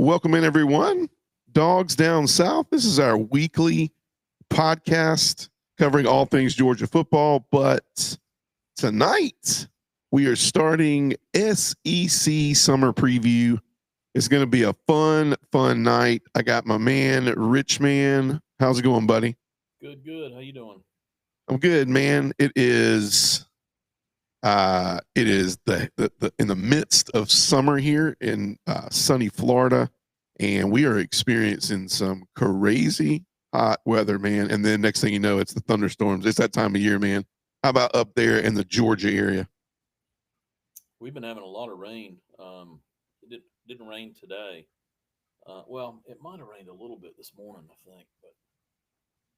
Welcome in, everyone. Dogs Down South. This is our weekly podcast covering all things Georgia football. But tonight, we are starting SEC Summer Preview. It's going to be a fun night. I got my man, Rich Man. How's it going, buddy? Good. How you doing? I'm good, man. It is the in the midst of summer here in sunny Florida, and we are experiencing some crazy hot weather, man. And then next thing you know, it's the thunderstorms. It's that time of year, man. How about up there in the Georgia area? We've been having a lot of rain. It didn't rain today. Well, it might have rained a little bit this morning, I think, but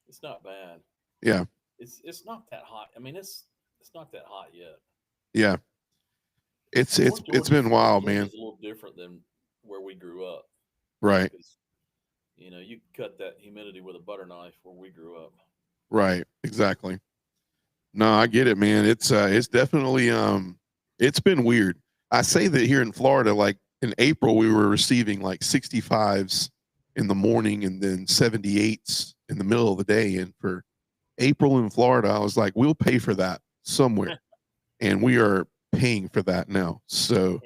it's not bad. Yeah, it's not that hot. I mean, it's not that hot yet. yeah. It's been wild, man. It's a little different than where we grew up, Right, you cut that humidity with a butter knife where we grew up. right, exactly. No, I get it, man. It's definitely it's been weird. I say that here in Florida, like in April, we were receiving like 65s in the morning and then 78s in the middle of the day. And for April in Florida, I was like, we'll pay for that somewhere. And we are paying for that now. So,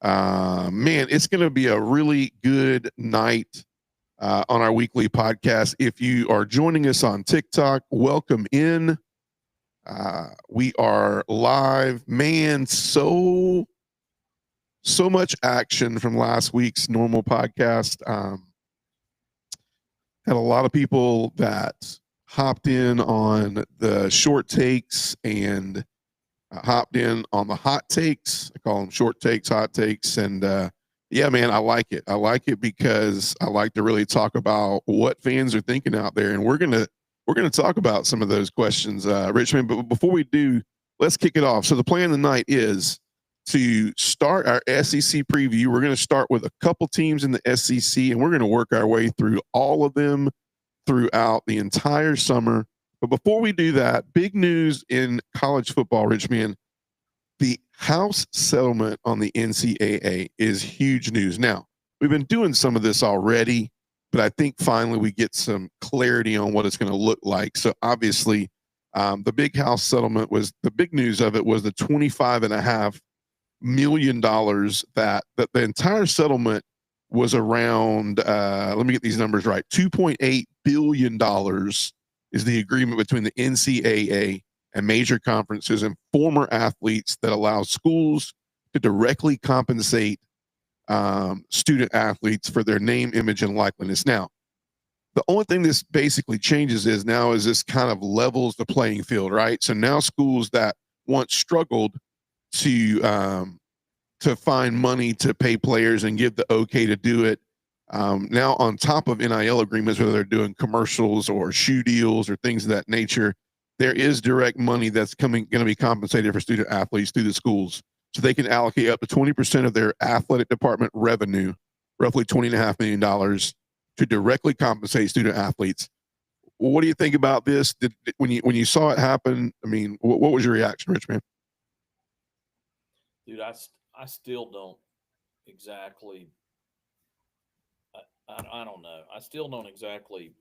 man, it's going to be a really good night on our weekly podcast. If you are joining us on TikTok, welcome in. We are live, man. So much action from last week's normal podcast. Had a lot of people that hopped in on the short takes and hopped in on the hot takes. I call them short takes, hot takes. And yeah, man, I like it. I like it because I like to really talk about what fans are thinking out there. And we're going to talk about some of those questions, Richmond. But before we do, let's kick it off. So the plan tonight is to start our SEC preview. We're going to start with a couple teams in the SEC, and we're going to work our way through all of them throughout the entire summer. But before we do that, big news in college football, Richmond. The House settlement on the NCAA is huge news. Now, we've been doing some of this already, but I think finally we get some clarity on what it's going to look like. So obviously, the big House settlement was the big news of it was the $25.5 million that the entire settlement was around. Let me get these numbers right. $2.8 billion is the agreement between the NCAA and major conferences and former athletes that allows schools to directly compensate student athletes for their name, image, and likeness. Now, the only thing this basically changes is this kind of levels the playing field, right? So now schools that once struggled to find money to pay players and give the okay to do it, now on top of NIL agreements, whether they're doing commercials or shoe deals or things of that nature, there is direct money that's going to be compensated for student athletes through the schools. So they can allocate up to 20% of their athletic department revenue, roughly $20.5 million, to directly compensate student athletes. What do you think about this? When you saw it happen, I mean, what was your reaction, Rich Man? Dude, I still don't exactly. I don't know. I still don't exactly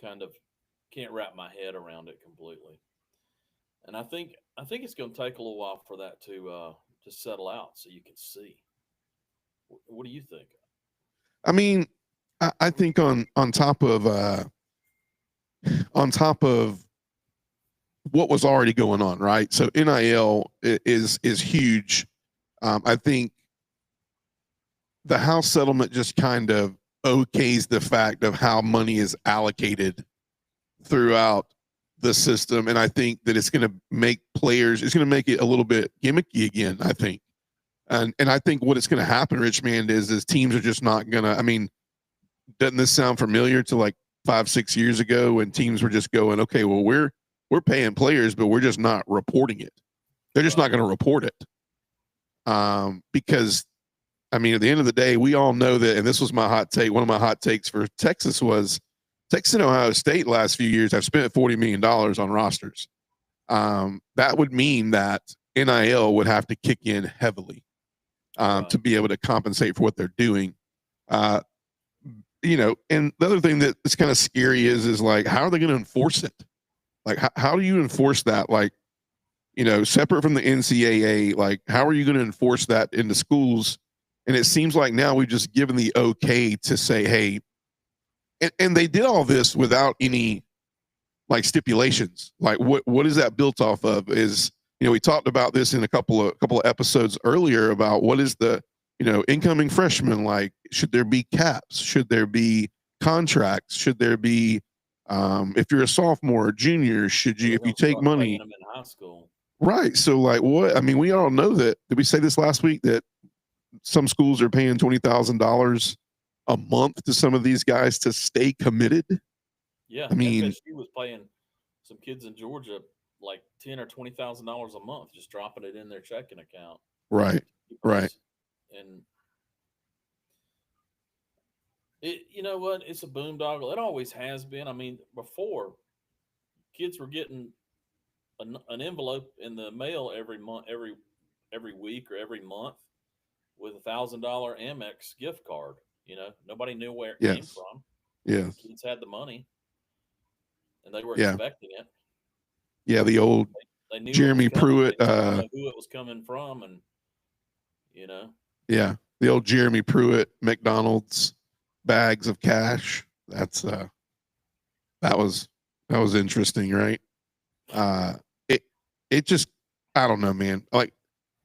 kind of can't wrap my head around it completely. And I think it's going to take a little while for that to settle out so you can see. What do you think? I mean, I think on top of what was already going on, right? So NIL is huge. I think the House settlement just kind of okays the fact of how money is allocated throughout the system. And I think that it's going to make it's going to make it a little bit gimmicky again, I think. And I think what it's going to happen, Richmond, is teams are just not going to, I mean, doesn't this sound familiar to like 5-6 years ago when teams were just going, okay, well, we're paying players, but we're just not reporting it. They're just not going to report it. Because I mean, at the end of the day, we all know that, and this was my hot take. One of my hot takes for Texas was Texas and Ohio State last few years have spent $40 million on rosters. That would mean that NIL would have to kick in heavily to be able to compensate for what they're doing. Uh, and the other thing that's kind of scary is like, how are they going to enforce it? Like, how do you enforce that? Like, separate from the NCAA, like, how are you going to enforce that in the schools? And it seems like now we've just given the okay to say, hey, and they did all this without any like stipulations. Like, what is that built off of? Is we talked about this in a couple of episodes earlier about what is the incoming freshmen like? Should there be caps? Should there be contracts? Should there be if you're a sophomore or junior, should you, if you take money, them in high school, right? So like, what? I mean, we all know that. Did we say this last week that some schools are paying $20,000 a month to some of these guys to stay committed? Yeah, I mean, FSU was paying some kids in Georgia like $10,000 or $20,000 a month, just dropping it in their checking account. right, right. And you know what? It's a boondoggle. It always has been. I mean, before kids were getting an envelope in the mail every month, every week or every month with $1,000 Amex gift card. Nobody knew where it came from. Yeah, kids had the money, and they were Yeah. expecting it. Yeah, the old They knew Jeremy it was coming. Pruitt. They didn't know who it was coming from, and Yeah, the old Jeremy Pruitt McDonald's bags of cash. That's that was interesting, right? It just, I don't know, man. Like,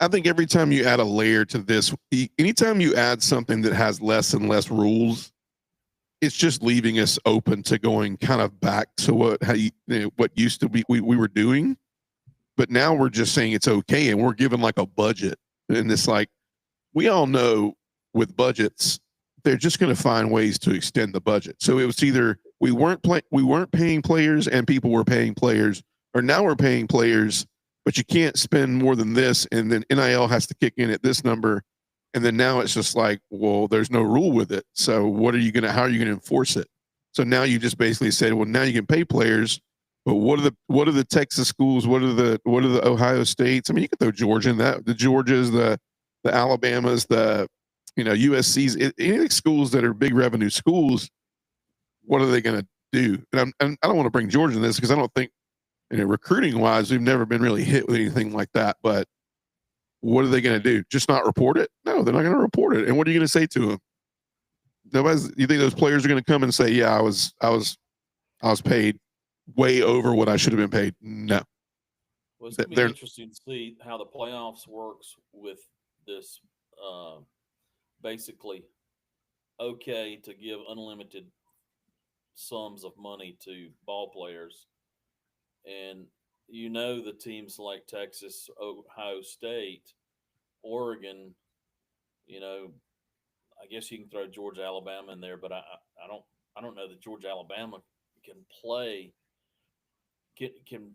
I think every time you add a layer to this, anytime you add something that has less and less rules, it's just leaving us open to going kind of back to what used to be we were doing. But now we're just saying it's okay, and we're given like a budget, and it's like, we all know with budgets, they're just going to find ways to extend the budget. So it was either we weren't paying players and people were paying players, or now we're paying players, but you can't spend more than this, and then NIL has to kick in at this number, and then now it's just like, well, there's no rule with it. So how are you going to enforce it? So now you just basically said, well, now you can pay players, but what are the Texas schools? What are the Ohio States? I mean, you could throw Georgia in that. The Georgias, the Alabamas, the USC's, any schools that are big revenue schools. What are they going to do? And I don't want to bring Georgia in this because I don't think, recruiting wise, we've never been really hit with anything like that. But what are they going to do? Just not report it? No, they're not going to report it. And what are you going to say to them? You think those players are going to come and say, "Yeah, I was paid way over what I should have been paid"? No. Well, it's going to be interesting to see how the playoffs works with this. Basically, okay to give unlimited sums of money to ball players, and the teams like Texas, Ohio State, Oregon. I guess you can throw Georgia, Alabama in there, but I don't know that Georgia, Alabama can play can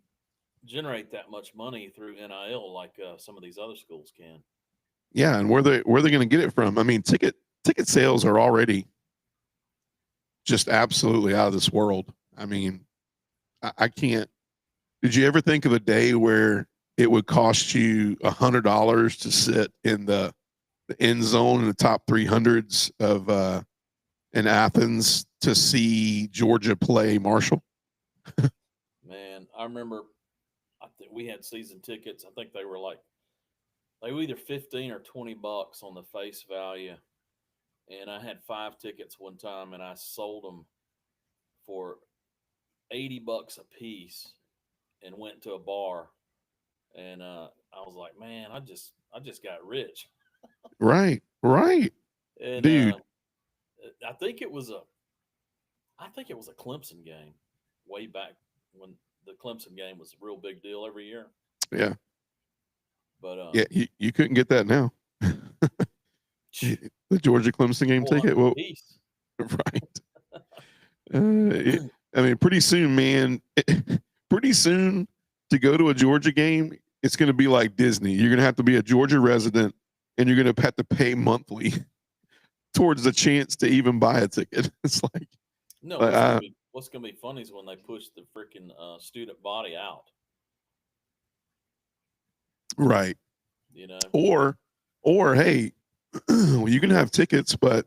generate that much money through NIL like some of these other schools can. Yeah, and where they going to get it from? I mean, ticket sales are already just absolutely out of this world. I mean, I can't. Did you ever think of a day where it would cost you $100 to sit in the end zone in the top 300s of in Athens to see Georgia play Marshall? Man, I remember. I think we had season tickets. I think they were either $15 or $20 on the face value, and I had 5 tickets one time, and I sold them for $80 a piece, and went to a bar, and I was like, man, I just got rich. Right. And, dude. I think it was a Clemson game way back when the Clemson game was a real big deal every year. Yeah. But yeah, you couldn't get that now. The Georgia Clemson game ticket. Well, right. I mean, pretty soon, man. Pretty soon, to go to a Georgia game, it's going to be like Disney. You're going to have to be a Georgia resident, and you're going to have to pay monthly towards the chance to even buy a ticket. It's like, no. What's going to be funny is when they push the freaking student body out. Right. Or hey, well, you can have tickets, but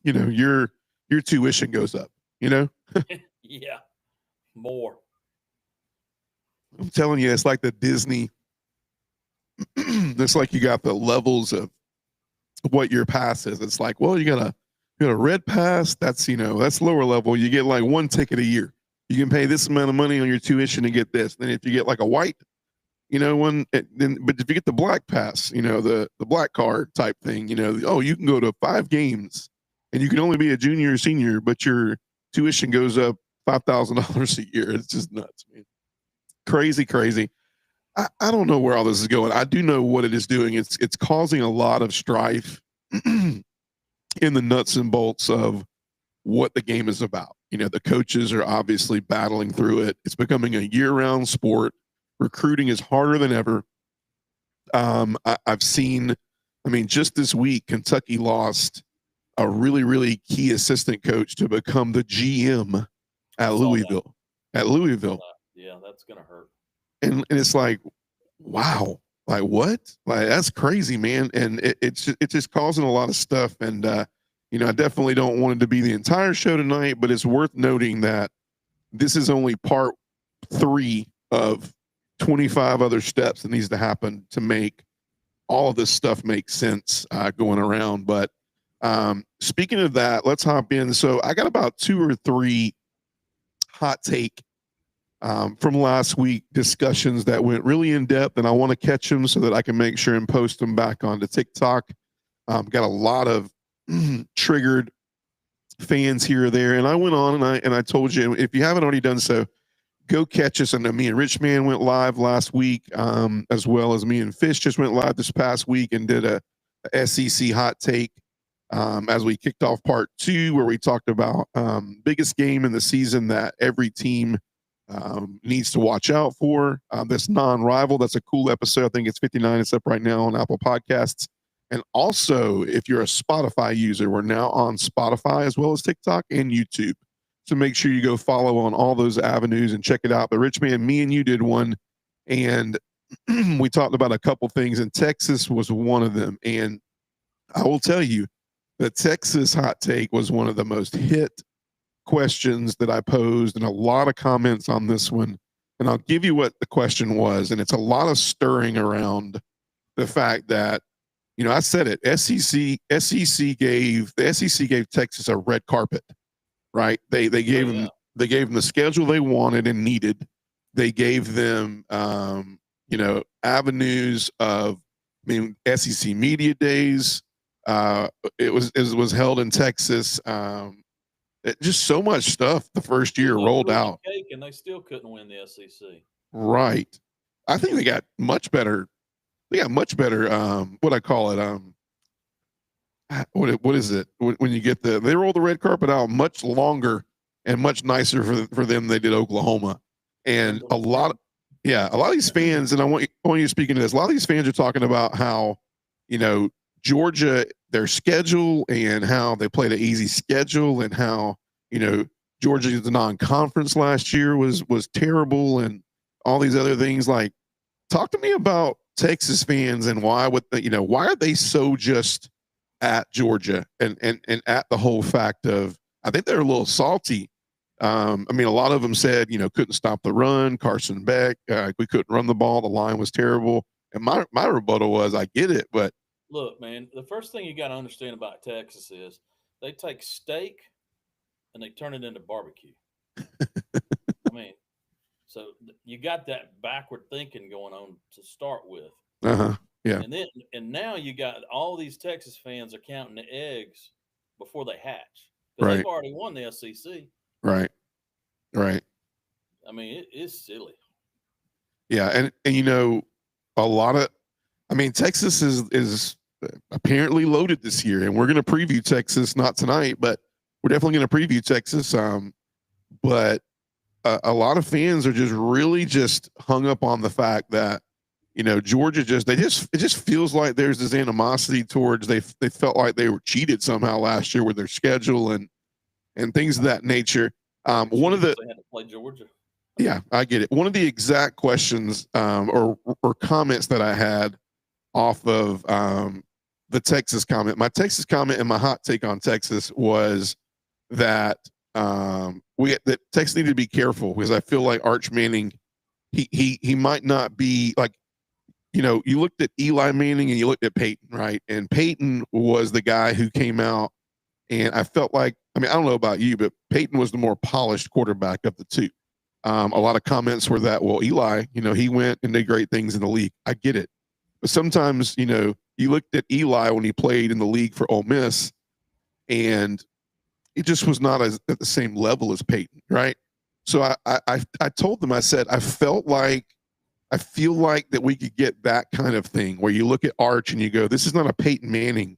your tuition goes up. Yeah, more. I'm telling you, it's like the Disney. It's like you got the levels of what your pass is. It's like, well, you got a red pass. That's lower level. You get like one ticket a year. You can pay this amount of money on your tuition and get this. Then if you get like a white, but if you get the black pass, the black card type thing, you can go to 5 games and you can only be a junior or senior, but your tuition goes up $5,000 a year. It's just nuts, man. Crazy, crazy. I don't know where all this is going. I do know what it is doing. It's causing a lot of strife in the nuts and bolts of what the game is about. The coaches are obviously battling through it. It's becoming a year-round sport. Recruiting is harder than ever. I've seen, just this week, Kentucky lost a really, really key assistant coach to become the GM at Louisville. That. At Louisville. Yeah, that's gonna hurt. And it's like, wow, like what? Like that's crazy, man. And it's just causing a lot of stuff. And I definitely don't want it to be the entire show tonight, but it's worth noting that this is only part 3 of 25 other steps that needs to happen to make all of this stuff make sense going around. But speaking of that, let's hop in. So I got about 2 or 3 hot take from last week discussions that went really in depth, and I want to catch them so that I can make sure and post them back onto TikTok. Got a lot of triggered fans here or there, and I went on and I told you, if you haven't already done so, go catch us. And me and Rich Man went live last week, as well as me and Fish just went live this past week and did a SEC hot take as we kicked off part 2, where we talked about biggest game in the season that every team needs to watch out for. This non-rival, that's a cool episode. I think it's 59. It's up right now on Apple Podcasts. And also, if you're a Spotify user, we're now on Spotify as well as TikTok and YouTube. So make sure you go follow on all those avenues and check it out. But Rich Man, me and you did one, and we talked about a couple things, and Texas was one of them. And I will tell you, the Texas hot take was one of the most hit questions that I posed, and a lot of comments on this one. And I'll give you what the question was. And it's a lot of stirring around the fact that, I said it, SEC gave Texas a red carpet, right? They gave them the schedule they wanted and needed. They gave them, avenues of, SEC media days. It was held in Texas. Just so much stuff the first year rolled out. And they still couldn't win the SEC. Right. I think they got much better. What I call it. What is it? When you get they roll the red carpet out much longer and much nicer for them than they did Oklahoma. And a lot of these fans, and I want you to speak into this, a lot of these fans are talking about how, Georgia, their schedule, and how they played an easy schedule, and how, Georgia's non-conference last year was terrible, and all these other things. Like, talk to me about Texas fans and why are they so just at Georgia and at the whole fact of, I think they're a little salty. A lot of them said, couldn't stop the run. Carson Beck, we couldn't run the ball. The line was terrible. And my rebuttal was, I get it, but look, man, the first thing you got to understand about Texas is they take steak and they turn it into barbecue. So you got that backward thinking going on to start with. Yeah. And now you got all these Texas fans are counting the eggs before they hatch. Because they've already won the SEC. Right. It's silly. Yeah, and a lot of, Texas is apparently loaded this year, and we're going to preview Texas, not tonight, but we're definitely going to preview Texas. But a lot of fans are just really hung up on the fact that, Georgia it just feels like there's this animosity towards, they felt like they were cheated somehow last year with their schedule and things of that nature. One of the, they had to play Georgia. Yeah, I get it. One of the exact questions or comments that I had off of the Texas comment. My Texas comment and my hot take on Texas was that that Texas needed to be careful, because I feel like Arch Manning, he might not be like, you looked at Eli Manning and you looked at Peyton, right? And Peyton was the guy who came out, and I felt like, I don't know about you, but Peyton was the more polished quarterback of the two. A lot of comments were that, well, Eli, he went and did great things in the league. I get it. But sometimes, you looked at Eli when he played in the league for Ole Miss, and it just was not at the same level as Peyton, right? So I told them, I said, I feel like that we could get that kind of thing where you look at Arch and you go, this is not a Peyton Manning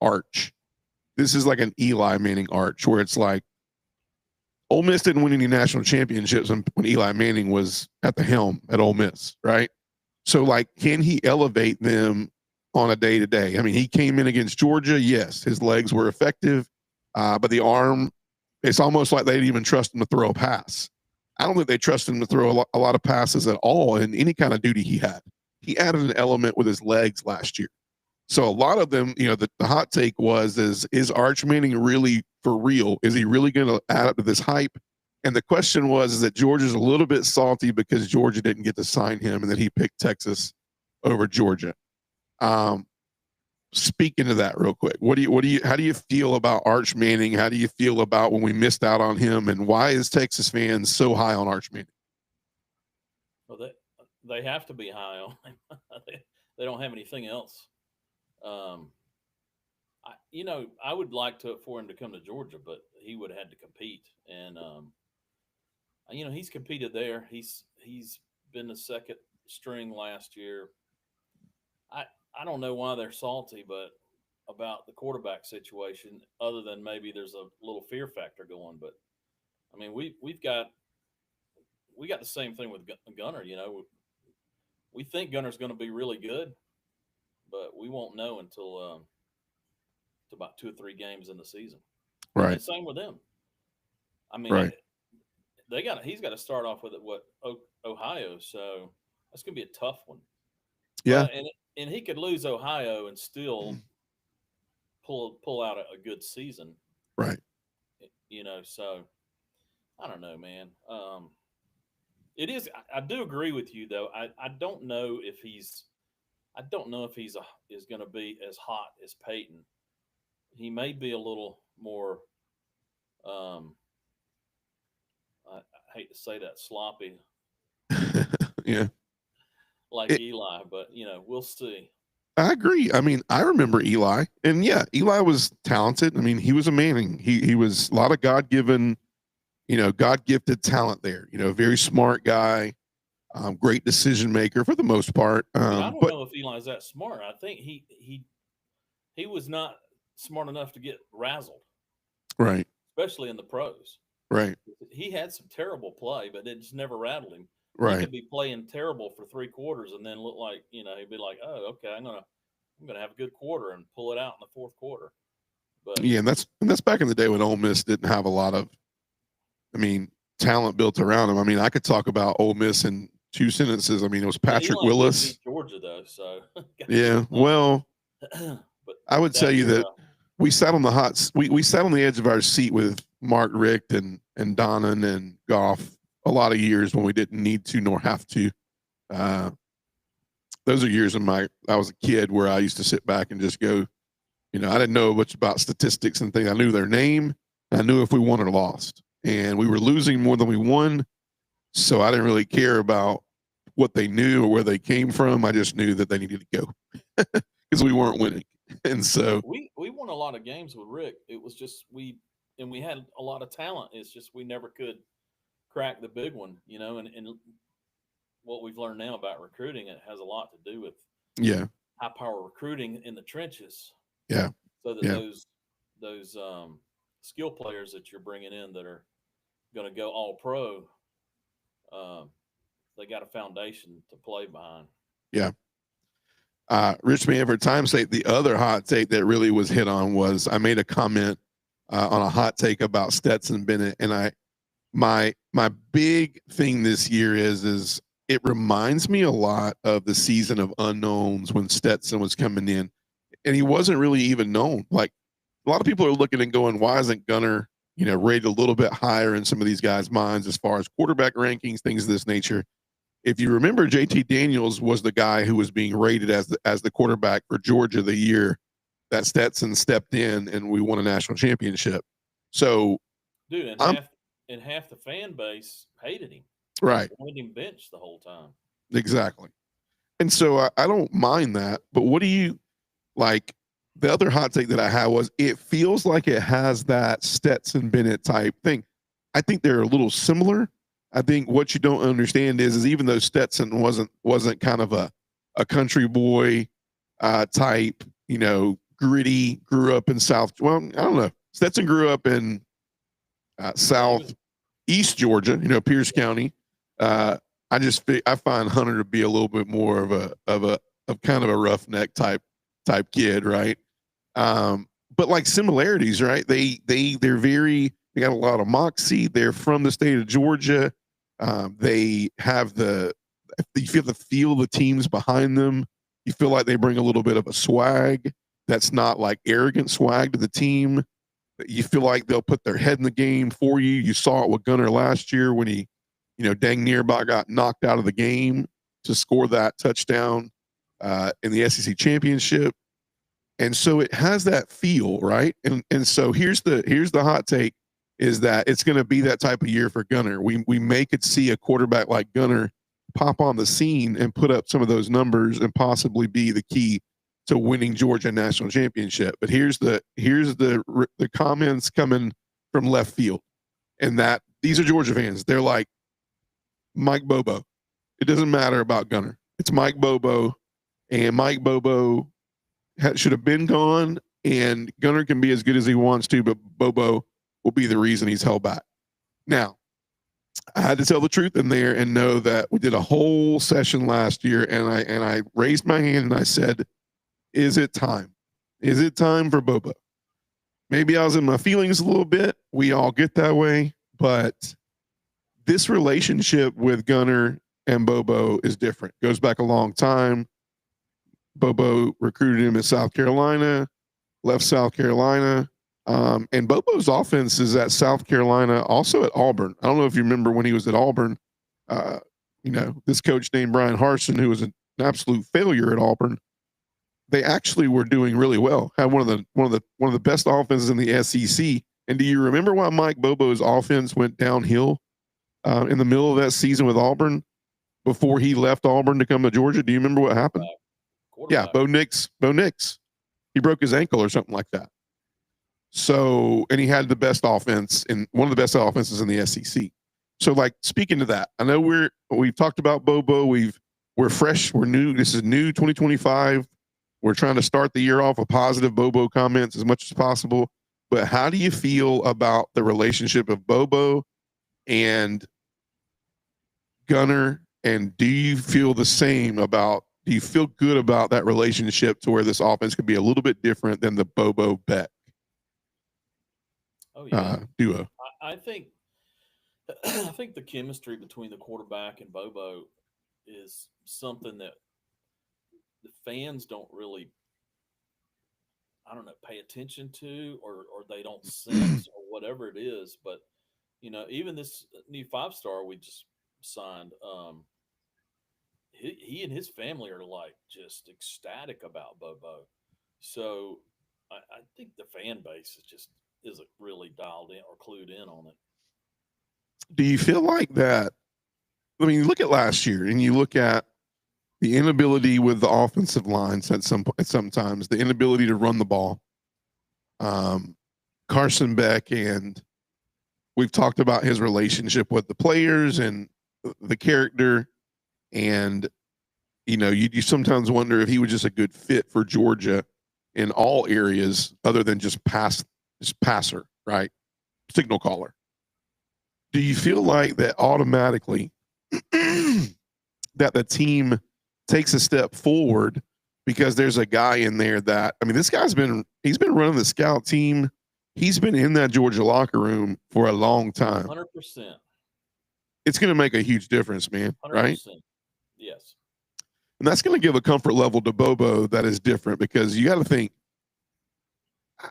Arch. This is like an Eli Manning Arch, where it's like, Ole Miss didn't win any national championships when Eli Manning was at the helm at Ole Miss, right? So, like, can he elevate them on a day-to-day? He came in against Georgia. Yes, his legs were effective, but the arm, it's almost like they didn't even trust him to throw a pass. I don't think they trusted him to throw a lot of passes at all in any kind of duty he had. He added an element with his legs last year. So a lot of them, the hot take is Arch Manning really for real? Is he really going to add up to this hype? And the question is that Georgia's a little bit salty because Georgia didn't get to sign him, and that he picked Texas over Georgia. Speaking to that real quick, how do you feel about Arch Manning? How do you feel about when we missed out on him, and why is Texas fans so high on Arch Manning? Well, they have to be high on him. They don't have anything else. I would like for him to come to Georgia, but he would have had to compete. And, he's competed there. He's been the second string last year. I don't know why they're salty, but about the quarterback situation, other than maybe there's a little fear factor going. But we've got the same thing with Gunner. We think Gunner's going to be really good, but we won't know until about 2 or 3 games in the season. Right. And same with them. Right. He's got to start off with Ohio, so that's going to be a tough one. Yeah. And he could lose Ohio and still pull out a good season. Right. So I don't know, man. It is. I do agree with you, though. I don't know if he's is going to be as hot as Peyton. He may be a little more. I hate to say that, sloppy. Yeah. Like Eli, but we'll see. I agree. I remember Eli, and yeah, Eli was talented. He was a Manning. He was a lot of God-given, God-gifted talent there. Very smart guy, great decision maker for the most part. I don't know if Eli's that smart. I think he was not smart enough to get razzled, right? Especially in the pros, right? He had some terrible play, but it just never rattled him. Right. He could be playing terrible for 3 quarters and then look like, he'd be like, oh, okay, I'm gonna have a good quarter and pull it out in the 4th quarter. But yeah, and that's back in the day when Ole Miss didn't have a lot of, talent built around him. I could talk about Ole Miss in 2 sentences. It was Patrick Willis. Beat Georgia though, so yeah. Well, but I would tell you that we sat on we sat on the edge of our seat with Mark Richt and Donnan and Goff a lot of years when we didn't need to nor have to. Those are years I was a kid where I used to sit back and just go, I didn't know much about statistics and things. I knew their name. I knew if we won or lost, and we were losing more than we won. So I didn't really care about what they knew or where they came from. I just knew that they needed to go because we weren't winning. And so we won a lot of games with Rick. It was just we had a lot of talent. It's just we never could crack the big one, and what we've learned now about recruiting, it has a lot to do with high power recruiting in the trenches. Yeah. So that those skill players that you're bringing in that are going to go all pro, they got a foundation to play behind. Yeah. Rich Man, for time's sake, the other hot take that really was hit on was I made a comment on a hot take about Stetson Bennett, and my big thing this year is it reminds me a lot of the season of unknowns when Stetson was coming in. and he wasn't really even known. Like a lot of people are looking and going, why isn't Gunner, rated a little bit higher in some of these guys' minds as far as quarterback rankings, things of this nature? If you remember, JT Daniels was the guy who was being rated as the quarterback for Georgia the year that Stetson stepped in and we won a national championship. So, dude, and half the fan base hated him. Right. Wanted him benched the whole time. Exactly. And so I don't mind that, but what do you like? The other hot take that I had was it feels like it has that Stetson Bennett type thing. I think they're a little similar. I think what you don't understand is even though Stetson wasn't kind of a country boy type, gritty, grew up in I don't know. Stetson grew up in southeast Georgia, Pierce County. I find Hunter to be a little bit more of kind of a roughneck type kid, right? But like similarities, right? They got a lot of moxie. They're from the state of Georgia. They have you feel the teams behind them. You feel like they bring a little bit of a swag that's not like arrogant swag to the team. You feel like they'll put their head in the game for you. You saw it with Gunner last year when he, dang nearby got knocked out of the game to score that touchdown in the SEC championship. And so it has that feel, right? And so here's the hot take is that it's going to be that type of year for Gunner. We may could see a quarterback like Gunner pop on the scene and put up some of those numbers and possibly be the key to winning Georgia national championship. But here's the comments coming from left field, and that these are Georgia fans. They're like, Mike Bobo. It doesn't matter about Gunner. It's Mike Bobo, and Mike Bobo should have been gone, and Gunner can be as good as he wants to, but Bobo will be the reason he's held back. Now, I had to tell the truth in there and know that we did a whole session last year, and I raised my hand and I said, is it time? Is it time for Bobo? Maybe I was in my feelings a little bit. We all get that way, but this relationship with Gunner and Bobo is different. Goes back a long time. Bobo recruited him in South Carolina, left South Carolina. And Bobo's offense is at South Carolina, also at Auburn. I don't know if you remember when he was at Auburn, this coach named Brian Harsin, who was an absolute failure at Auburn. They actually were doing really well. Had one of the best offenses in the SEC. And do you remember why Mike Bobo's offense went downhill in the middle of that season with Auburn before he left Auburn to come to Georgia? Do you remember what happened? Yeah, Bo Nix. He broke his ankle or something like that. So, and he had the best offense in one of the best offenses in the SEC. So, like, speaking to that, I know we've talked about Bobo. We're fresh. We're new. This is new 2025. We're trying to start the year off with positive Bobo comments as much as possible. But how do you feel about the relationship of Bobo and Gunner? And do you feel the same about? Do you feel good about that relationship to where this offense could be a little bit different than the Bobo Beck duo? I think the chemistry between the quarterback and Bobo is something that the fans don't really, pay attention to or they don't sense or whatever it is. But, even this new 5-star we just signed, he and his family are like just ecstatic about Bobo. So I think the fan base is really dialed in or clued in on it. Do you feel like that? I mean, look at last year and you look at the inability with the offensive lines sometimes the inability to run the ball. Carson Beck, and we've talked about his relationship with the players and the character. And, you sometimes wonder if he was just a good fit for Georgia in all areas other than just passer, right? Signal caller. Do you feel like that automatically that the team takes a step forward because there's a guy in there that, this guy's he's been running the scout team. He's been in that Georgia locker room for a long time. 100%. It's going to make a huge difference, man. 100%. Right? Yes. And that's going to give a comfort level to Bobo that is different, because you got to think,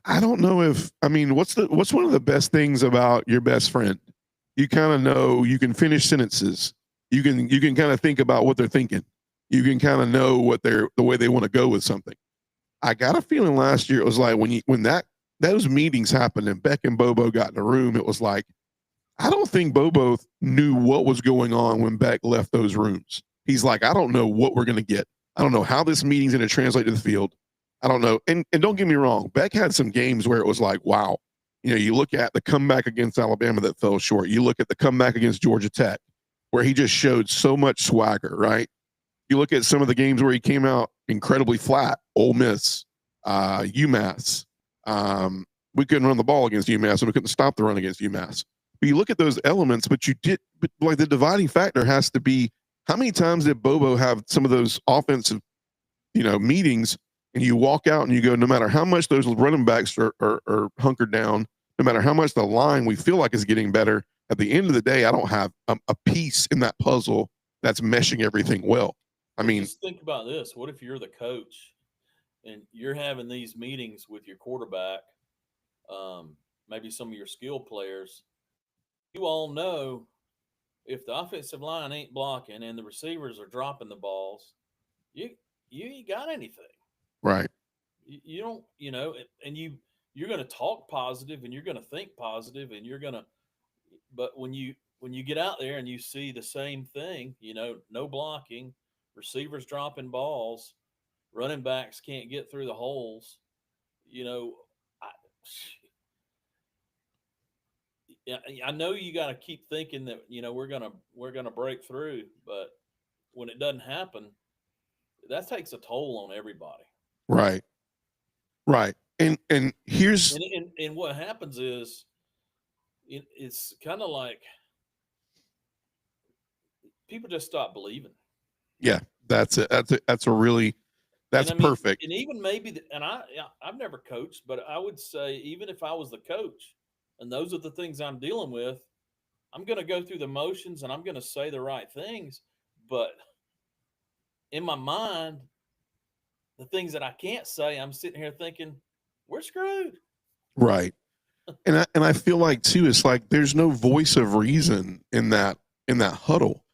I don't know if, I mean, what's one of the best things about your best friend? You kind of know, you can finish sentences. You can kind of think about what they're thinking. You can kind of know what the way they want to go with something. I got a feeling last year it was like when those meetings happened and Beck and Bobo got in a room, it was like, I don't think Bobo knew what was going on when Beck left those rooms. He's like, I don't know what we're going to get. I don't know how this meeting's going to translate to the field. I don't know. And don't get me wrong, Beck had some games where it was like, wow. You know, you look at the comeback against Alabama that fell short. You look at the comeback against Georgia Tech, where he just showed so much swagger, right? You look at some of the games where he came out incredibly flat. Ole Miss, UMass. We couldn't run the ball against UMass, and we couldn't stop the run against UMass. But you look at those elements, but like the dividing factor has to be, how many times did Bobo have some of those offensive, meetings, and you walk out and you go, no matter how much those running backs are hunkered down, no matter how much the line we feel like is getting better, at the end of the day, I don't have a piece in that puzzle that's meshing everything well. I mean, just think about this. What if you're the coach and you're having these meetings with your quarterback, maybe some of your skill players? You all know if the offensive line ain't blocking and the receivers are dropping the balls, you ain't got anything. right. You don't, and you're going to talk positive and you're going to think positive and you're going to, but when you get out there and you see the same thing, no blocking, receivers dropping balls, running backs can't get through the holes, I, I know you got to keep thinking that we're gonna break through, but when it doesn't happen, that takes a toll on everybody. Right. Right. And here's And what happens is it's kind of like people just stop believing. yeah, that's it. That's a really that's And I mean, perfect. and even maybe, and I've never coached, but I would say even if I was the coach, and those are the things I'm dealing with, I'm going to go through the motions and I'm going to say the right things, but in my mind, the things that I can't say, I'm sitting here thinking, we're screwed. Right. And I feel like too, it's like there's no voice of reason in that huddle.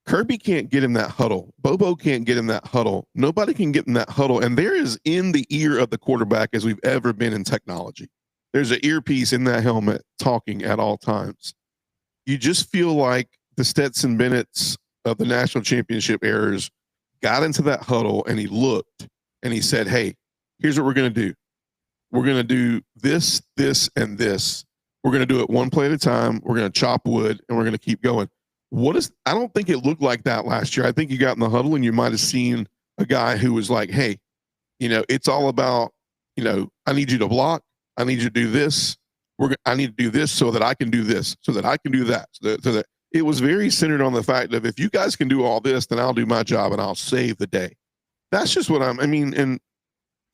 Kirby can't get in that huddle. Bobo can't get in that huddle. Nobody can get in that huddle. And there is in the ear of the quarterback as we've ever been in technology. There's an earpiece in that helmet talking at all times. You just feel like the Stetson Bennett's of the national championship errors got into that huddle and he looked and he said, hey, here's what we're going to do. We're going to do this, this, and this. We're going to do it one play at a time. We're going to chop wood and we're going to keep going. I don't think it looked like that last year. I think you got in the huddle and you might have seen a guy who was like, hey, it's all about, I need you to block. I need you to do this. I need to do this so that I can do this, so that I can do that. So that it was very centered on the fact of, if you guys can do all this, then I'll do my job and I'll save the day. That's just what and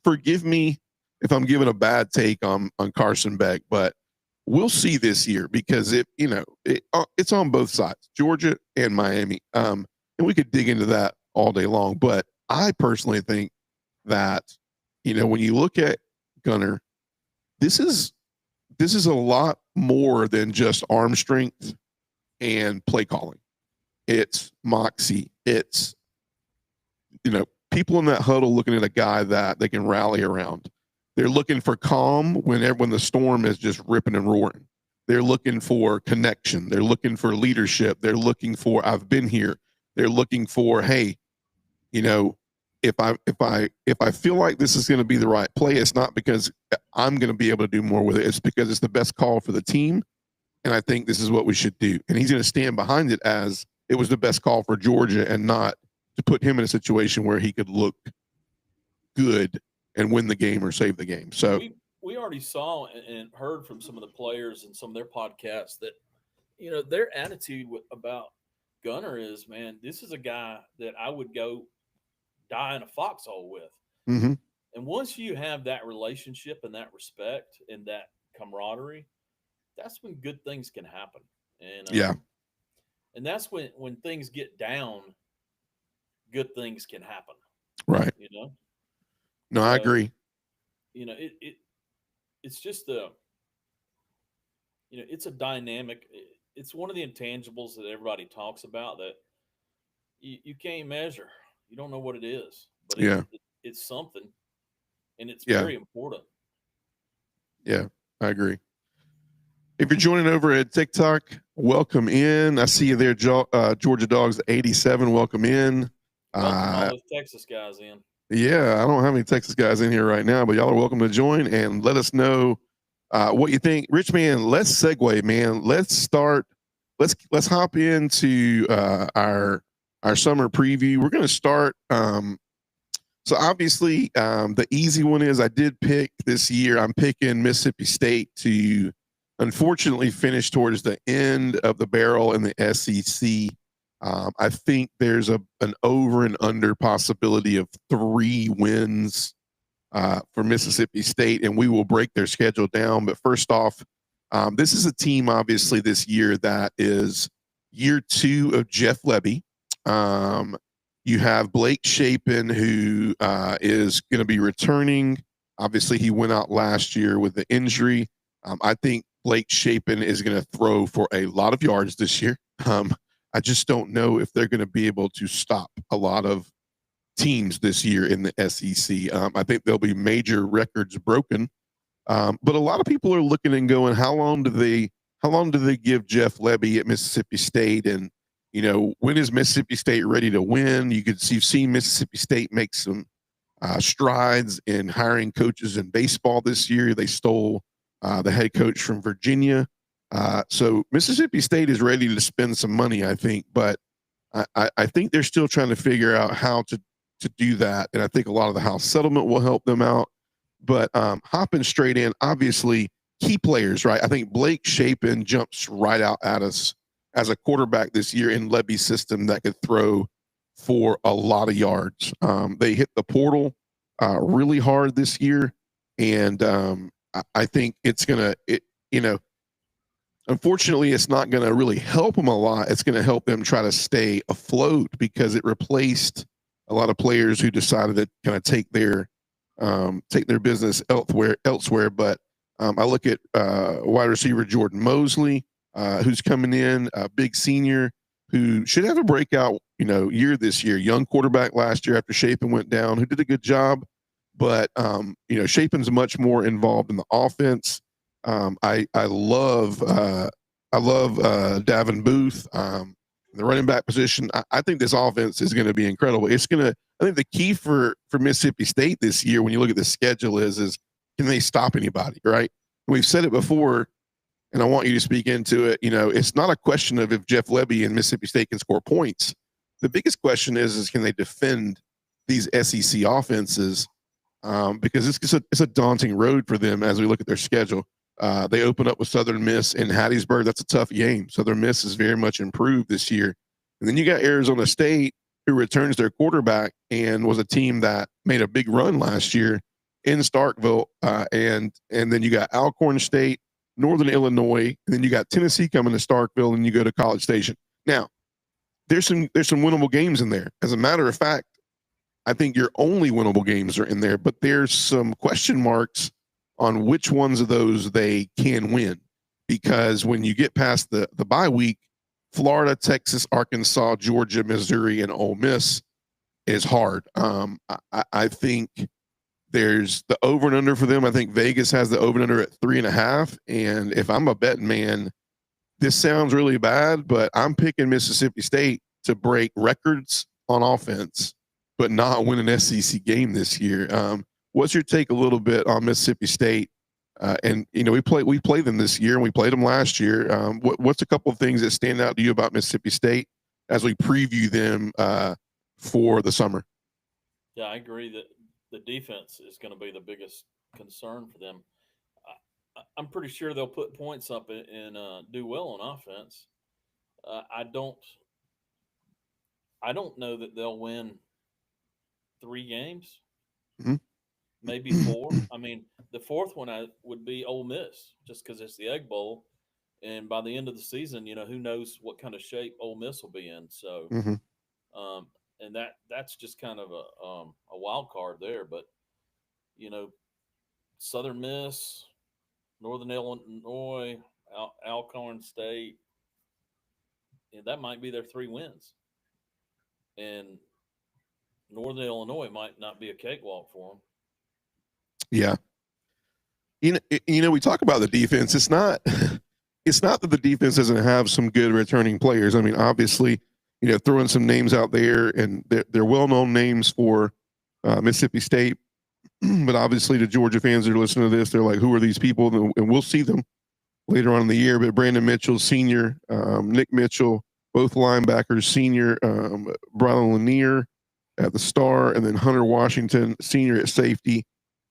forgive me if I'm giving a bad take on Carson Beck, but we'll see this year, because it's on both sides, Georgia and Miami. And we could dig into that all day long, but I personally think that, when you look at Gunner, this is a lot more than just arm strength and play calling. It's moxie. It's, people in that huddle looking at a guy that they can rally around. They're looking for calm when the storm is just ripping and roaring. They're looking for connection. They're looking for leadership. They're looking for, I've been here. They're looking for, hey, if I feel like this is going to be the right play, it's not because I'm going to be able to do more with it. It's because it's the best call for the team, and I think this is what we should do. And he's going to stand behind it as it was the best call for Georgia, and not to put him in a situation where he could look good and win the game or save the game. So we already saw and heard from some of the players and some of their podcasts that their attitude about Gunner is, man, this is a guy that I would go die in a foxhole with. Mm-hmm. And once you have that relationship and that respect and that camaraderie, that's when good things can happen. And yeah, and that's when things get down, good things can happen. Right. You know, No, I so agree. It's just a it's a dynamic. It's one of the intangibles that everybody talks about that you can't measure. You don't know what it is, but Yeah. it's something, and it's Yeah. very important. Yeah. I agree. If you're joining over at TikTok, welcome in. I see you there, Georgia Dogs 87. Welcome in. Welcome all those Texas guys in. Yeah, I don't have any Texas guys in here right now, but y'all are welcome to join and let us know what you think. Rich man, let's segue, man. Let's start. Let's hop into our summer preview. We're going to start. So obviously, the easy one is I did pick this year. I'm picking Mississippi State to unfortunately finish towards the end of the barrel in the SEC. I think there's an over and under possibility of 3 wins for Mississippi State, and we will break their schedule down. But first off, this is a team obviously this year that is year 2 of Jeff Lebby. You have Blake Shapen, who is going to be returning. Obviously, he went out last year with the injury. I think Blake Shapen is going to throw for a lot of yards this year. I just don't know if they're going to be able to stop a lot of teams this year in the SEC. I think there'll be major records broken. But a lot of people are looking and going, how long do they give Jeff Lebby at Mississippi State? And when is Mississippi State ready to win? You've seen Mississippi State make some strides in hiring coaches in baseball this year. They stole the head coach from Virginia. So Mississippi State is ready to spend some money, I think, but I think they're still trying to figure out how to do that. And I think a lot of the house settlement will help them out. But hopping straight in, obviously, key players, right? I think Blake Shapen jumps right out at us as a quarterback this year in Lebby's system that could throw for a lot of yards. They hit the portal really hard this year. And I think it's going to, unfortunately, it's not going to really help them a lot. It's going to help them try to stay afloat because it replaced a lot of players who decided to kind of take their business elsewhere. But I look at wide receiver Jordan Mosley, who's coming in, a big senior who should have a breakout, year this year. Young quarterback last year after Shapen went down, who did a good job. But Shapen's much more involved in the offense. I love Davin Booth, the running back position. I think this offense is going to be incredible. I think the key for Mississippi State this year, when you look at the schedule, is can they stop anybody? Right? We've said it before, and I want you to speak into it. It's not a question of if Jeff Lebby and Mississippi State can score points. The biggest question is can they defend these SEC offenses? Because it's a daunting road for them as we look at their schedule. They open up with Southern Miss in Hattiesburg. That's a tough game. Southern Miss is very much improved this year. And then you got Arizona State, who returns their quarterback and was a team that made a big run last year in Starkville. And then you got Alcorn State, Northern Illinois, and then you got Tennessee coming to Starkville, and you go to College Station. Now, there's some winnable games in there. As a matter of fact, I think your only winnable games are in there, but there's some question marks on which ones of those they can win. Because when you get past the bye week, Florida, Texas, Arkansas, Georgia, Missouri, and Ole Miss is hard. I think there's the over and under for them. I think Vegas has the over and under at 3.5. And if I'm a betting man, this sounds really bad, but I'm picking Mississippi State to break records on offense, but not win an SEC game this year. What's your take a little bit on Mississippi State? And we played them this year, and we played them last year. What's a couple of things that stand out to you about Mississippi State as we preview them for the summer? Yeah, I agree that the defense is going to be the biggest concern for them. I'm pretty sure they'll put points up and do well on offense. I don't know that they'll win 3 games, mm-hmm. maybe 4. I mean, the 4th one would be Ole Miss, just because it's the Egg Bowl, and by the end of the season, who knows what kind of shape Ole Miss will be in. So, Mm-hmm. and that's just kind of a wild card there. But you know, Southern Miss, Northern Illinois, Alcorn State, and that might be their 3 wins. And Northern Illinois might not be a cakewalk for them. Yeah. We talk about the defense. It's not that the defense doesn't have some good returning players. I mean, obviously, throwing some names out there, and they're well-known names for Mississippi State. But obviously, the Georgia fans that are listening to this, they're like, who are these people? And we'll see them later on in the year. But Brandon Mitchell, senior, Nick Mitchell, both linebackers, senior, Brian Lanier at the star, and then Hunter Washington, senior at safety.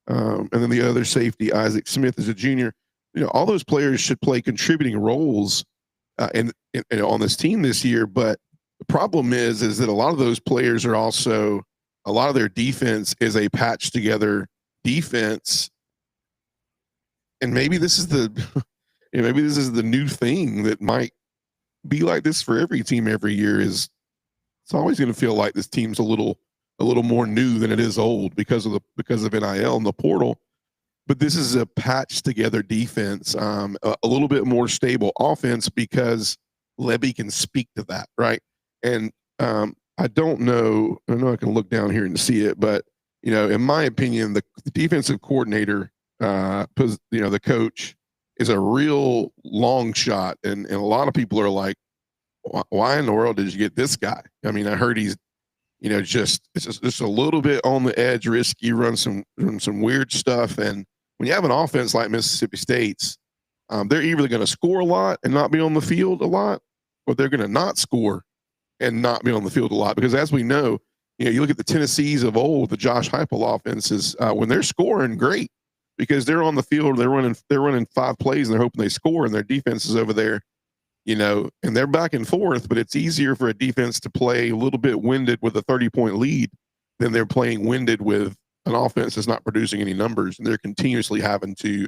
And then the other safety, Isaac Smith, is a junior. All those players should play contributing roles in on this team this year. But the problem is that a lot of those players are also, a lot of their defense is a patched together defense. And maybe this is the new thing that might be like this for every team every year. Is it's always going to feel like this team's a little more new than it is old because of NIL and the portal. But this is a patched together defense, a little bit more stable offense because Lebby can speak to that, right? And I don't know. I know I can look down here and see it, but in my opinion, the defensive coordinator, the coach, is a real long shot, and a lot of people are like, why in the world did you get this guy? I mean, I heard he's just a little bit on the edge, risky, run some weird stuff. And when you have an offense like Mississippi State's, they're either going to score a lot and not be on the field a lot, or they're going to not score and not be on the field a lot. Because as we know, you look at the Tennessees of old, the Josh Heupel offenses, when they're scoring, great, because they're on the field, they're running 5 plays and they're hoping they score, and their defense is over there. And they're back and forth, but it's easier for a defense to play a little bit winded with a 30-point lead than they're playing winded with an offense that's not producing any numbers, and they're continuously having to,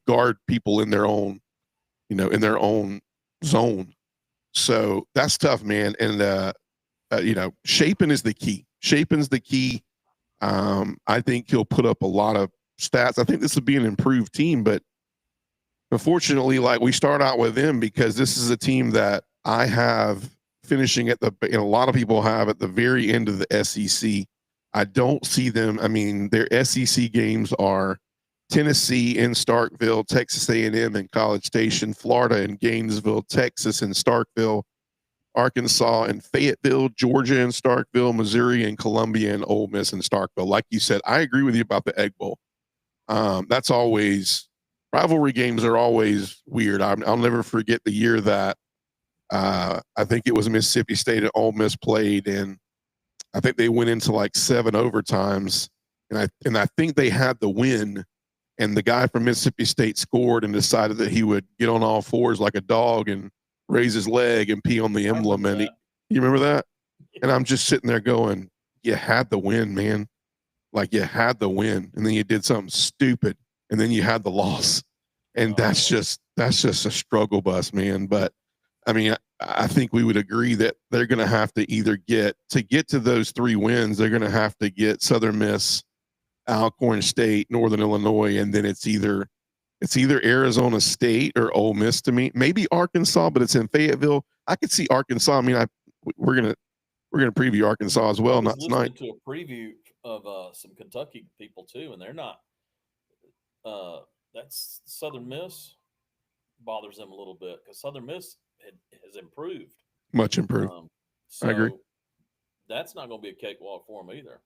guard people in their own zone. So that's tough, man. And Shapen is the key. Shapen's the key. I think he'll put up a lot of stats. I think this will be an improved team, but unfortunately, like, we start out with them because this is a team that I have finishing at a lot of people have at the very end of the SEC. I don't see them. I mean, their SEC games are Tennessee in Starkville, Texas A&M in College Station, Florida in Gainesville, Texas in Starkville, Arkansas and Fayetteville, Georgia and Starkville, Missouri and Columbia, and Ole Miss and Starkville. Like you said, I agree with you about the Egg Bowl. That's always, rivalry games are always weird. I'll never forget the year that I think it was Mississippi State and Ole Miss played, and I think they went into like 7 overtimes, and I think they had the win, and the guy from Mississippi State scored and decided that he would get on all fours like a dog and raise his leg and pee on the emblem. And you remember that? And I'm just sitting there going, you had the win, man. Like, you had the win, and then you did something stupid, and then you had the loss. And that's just a struggle bus, man. But I mean, I think we would agree that they're going to have to either get to those 3 wins, they're going to have to get Southern Miss, Alcorn State, Northern Illinois, and then it's either Arizona State or Ole Miss to me. Maybe Arkansas, but it's in Fayetteville. I could see Arkansas. I mean, we're gonna preview Arkansas as well, not tonight. To a preview of some Kentucky people too, and they're not. That's Southern Miss bothers them a little bit because Southern Miss has improved, much improved. So I agree. That's not going to be a cakewalk for them either.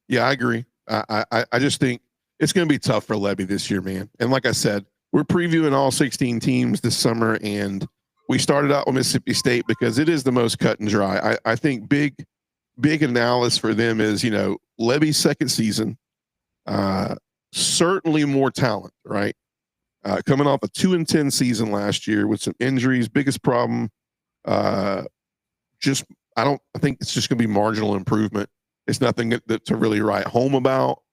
Yeah, I agree. I just think it's going to be tough for Lebby this year, man. And like I said, we're previewing all 16 teams this summer, and we started out with Mississippi State because it is the most cut and dry. I think big analysis for them is, Lebby's second season, certainly more talent, right? Coming off a 2-10 season last year with some injuries, biggest problem. I think it's just going to be marginal improvement. It's nothing to really write home about.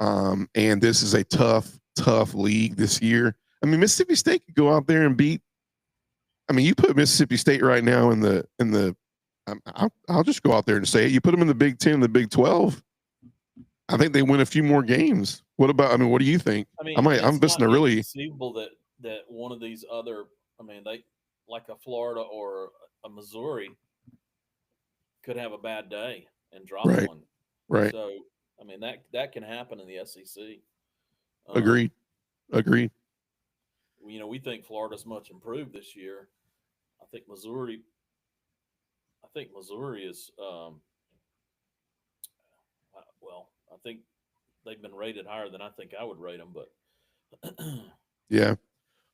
And this is a tough league this year. I mean, Mississippi State could go out there and beat I mean, you put Mississippi State right now in the I'll just go out there and say it. You put them in the Big 10, the Big 12. I think they win a few more games. What about? I mean, what do you think? I mean, I'm it's missing not a really. inconceivable that one of these other, I mean, they like a Florida or a Missouri could have a bad day and drop Right. one. Right. So, I mean, that can happen in the SEC. Agreed. Agreed. You know, we think Florida's much improved this year. I think Missouri is well, I think they've been rated higher than I think I would rate them, but Yeah.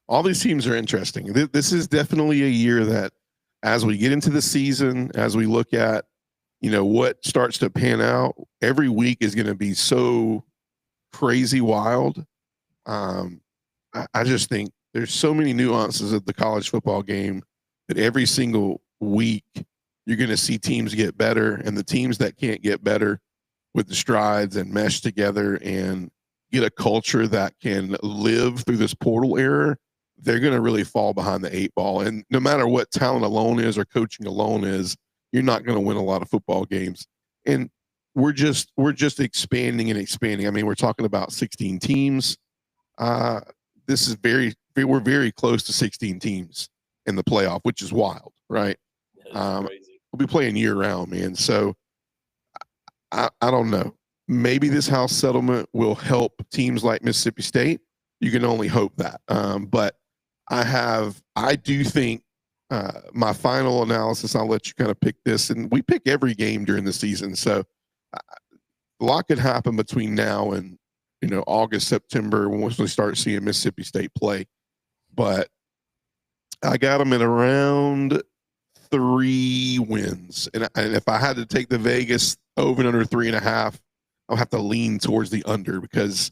All these teams are interesting. This is definitely a year that, as we get into the season, as we look at, what starts to pan out, every week is going to be so crazy wild. I just think there's so many nuances of the college football game that every single week you're going to see teams get better, and the teams that can't get better with the strides and mesh together and get a culture that can live through this portal era, they're going to really fall behind the eight ball. And no matter what talent alone is or coaching alone is, you're not going to win a lot of football games. And we're just expanding and expanding. I mean, we're talking about 16 teams. This is we're very close to 16 teams in the playoff, which is wild, right? crazy. We'll be playing year round, man. So I don't know. Maybe this house settlement will help teams like Mississippi State. You can only hope that. But I do think my final analysis, I'll let you kind of pick this, and we pick every game during the season. So a lot could happen between now and, August, September, once we start seeing Mississippi State play. But I got them at around 3 wins. And if I had to take the Vegas over and under 3.5, I'll have to lean towards the under, because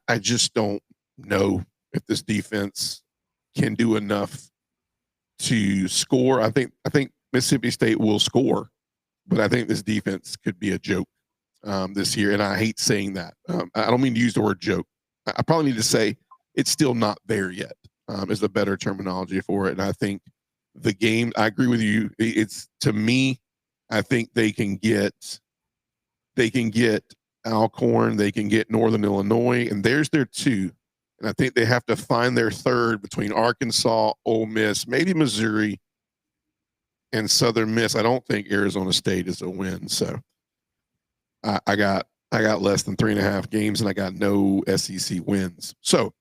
I just don't know if this defense can do enough to score. I think Mississippi State will score, but I think this defense could be a joke this year. And I hate saying that. I don't mean to use the word joke. I probably need to say it's still not there yet, is a better terminology for it. And I think the game, I agree with you. It's, to me, I think they can get Alcorn, they can get Northern Illinois, and there's their 2. And I think they have to find their 3rd between Arkansas, Ole Miss, maybe Missouri, and Southern Miss. I don't think Arizona State is a win. So I got less than 3.5 games, and I got no SEC wins. So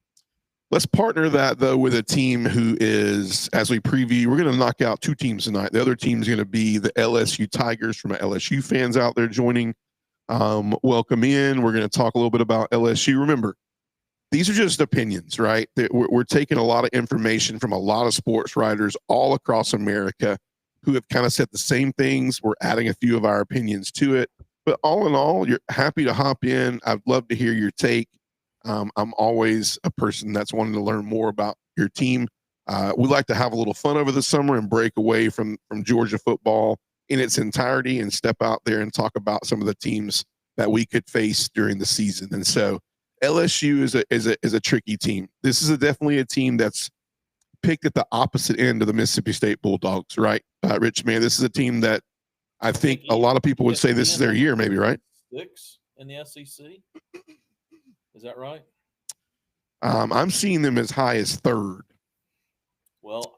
let's partner that, though, with a team who is, as we preview, we're going to knock out 2 teams tonight. The other team is going to be the LSU Tigers, from LSU fans out there joining. Welcome in. We're going to talk a little bit about LSU. Remember, these are just opinions, right? We're taking a lot of information from a lot of sports writers all across America who have kind of said the same things. We're adding a few of our opinions to it. But all in all, you're happy to hop in. I'd love to hear your take. I'm always a person that's wanting to learn more about your team. We like to have a little fun over the summer and break away from Georgia football in its entirety and step out there and talk about some of the teams that we could face during the season. And so LSU is a tricky team. This is definitely a team that's picked at the opposite end of the Mississippi State Bulldogs, right? Rich, man, this is a team that I think a lot of people would say this is their year, maybe, right? 6 in the SEC. Is that right? I'm seeing them as high as 3rd. Well,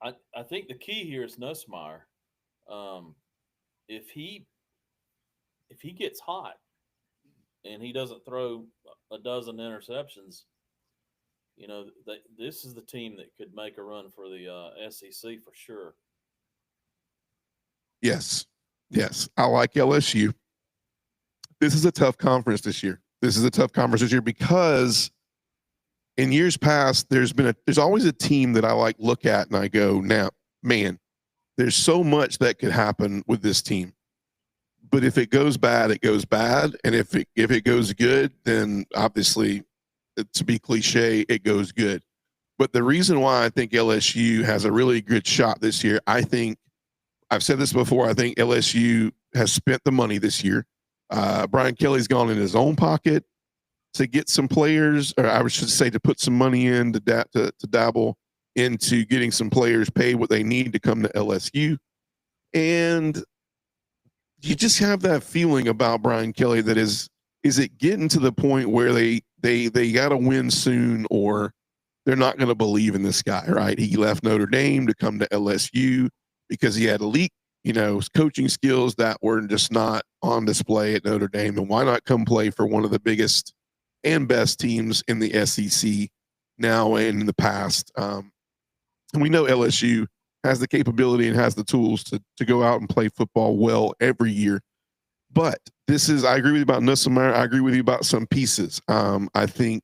I think the key here is Nussmeier. If he gets hot and he doesn't throw a dozen interceptions, this is the team that could make a run for the SEC for sure. Yes. I like LSU. This is a tough conference this year. Because in years past, there's always a team that I look at and I go, now, man, there's so much that could happen with this team. But if it goes bad, it goes bad. And if it goes good, then obviously, to be cliche, it goes good. But the reason why I think LSU has a really good shot this year, I think, I've said this before, I think LSU has spent the money this year. Brian Kelly's gone in his own pocket to get some players, or I should say to put some money in to dabble. into getting some players paid what they need to come to LSU. And you just have that feeling about Brian Kelly that is it getting to the point where they got to win soon, or they're not going to believe in this guy, right? He left Notre Dame to come to LSU because he had elite, coaching skills that were just not on display at Notre Dame. And why not come play for one of the biggest and best teams in the SEC now and in the past? And we know LSU has the capability and has the tools to go out and play football well every year. But I agree with you about Nussmeier. I agree with you about some pieces. I think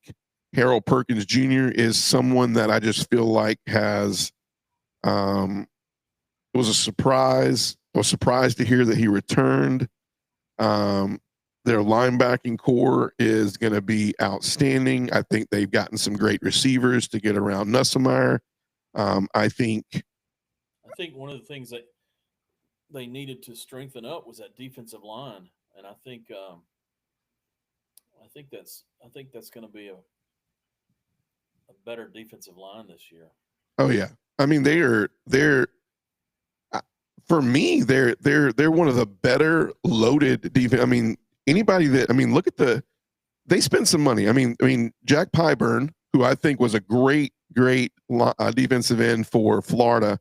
Harold Perkins Jr. is someone that I just feel like has, it was a surprise. I was surprised to hear that he returned. Their linebacking core is going to be outstanding. I think they've gotten some great receivers to get around Nussmeier. I think one of the things that they needed to strengthen up was that defensive line, and I think that's going to be a better defensive line this year. Oh yeah, I mean they're for me they're one of the better loaded defense. I mean look at they spent some money. I mean Jack Pyburn, who I think was a great defensive end for Florida,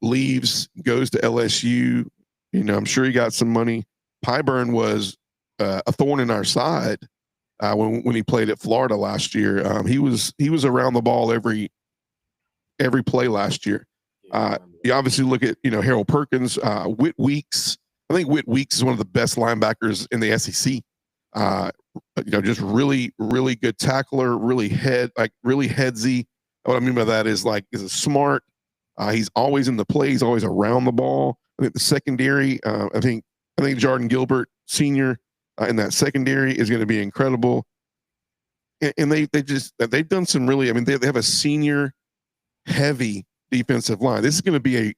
leaves, goes to LSU. I'm sure he got some money. Pyburn was a thorn in our side when he played at Florida last year. He was around the ball every play last year. You obviously look at Harold Perkins, Whit Weeks. I think Whit Weeks is one of the best linebackers in the SEC. Just really good tackler, really headsy. What I mean by that is a smart. He's always in the play. He's always around the ball. I think the secondary. I think Jordan Gilbert Sr. In that secondary is going to be incredible. And they've done some really. I mean, they have a senior heavy defensive line. This is going to be it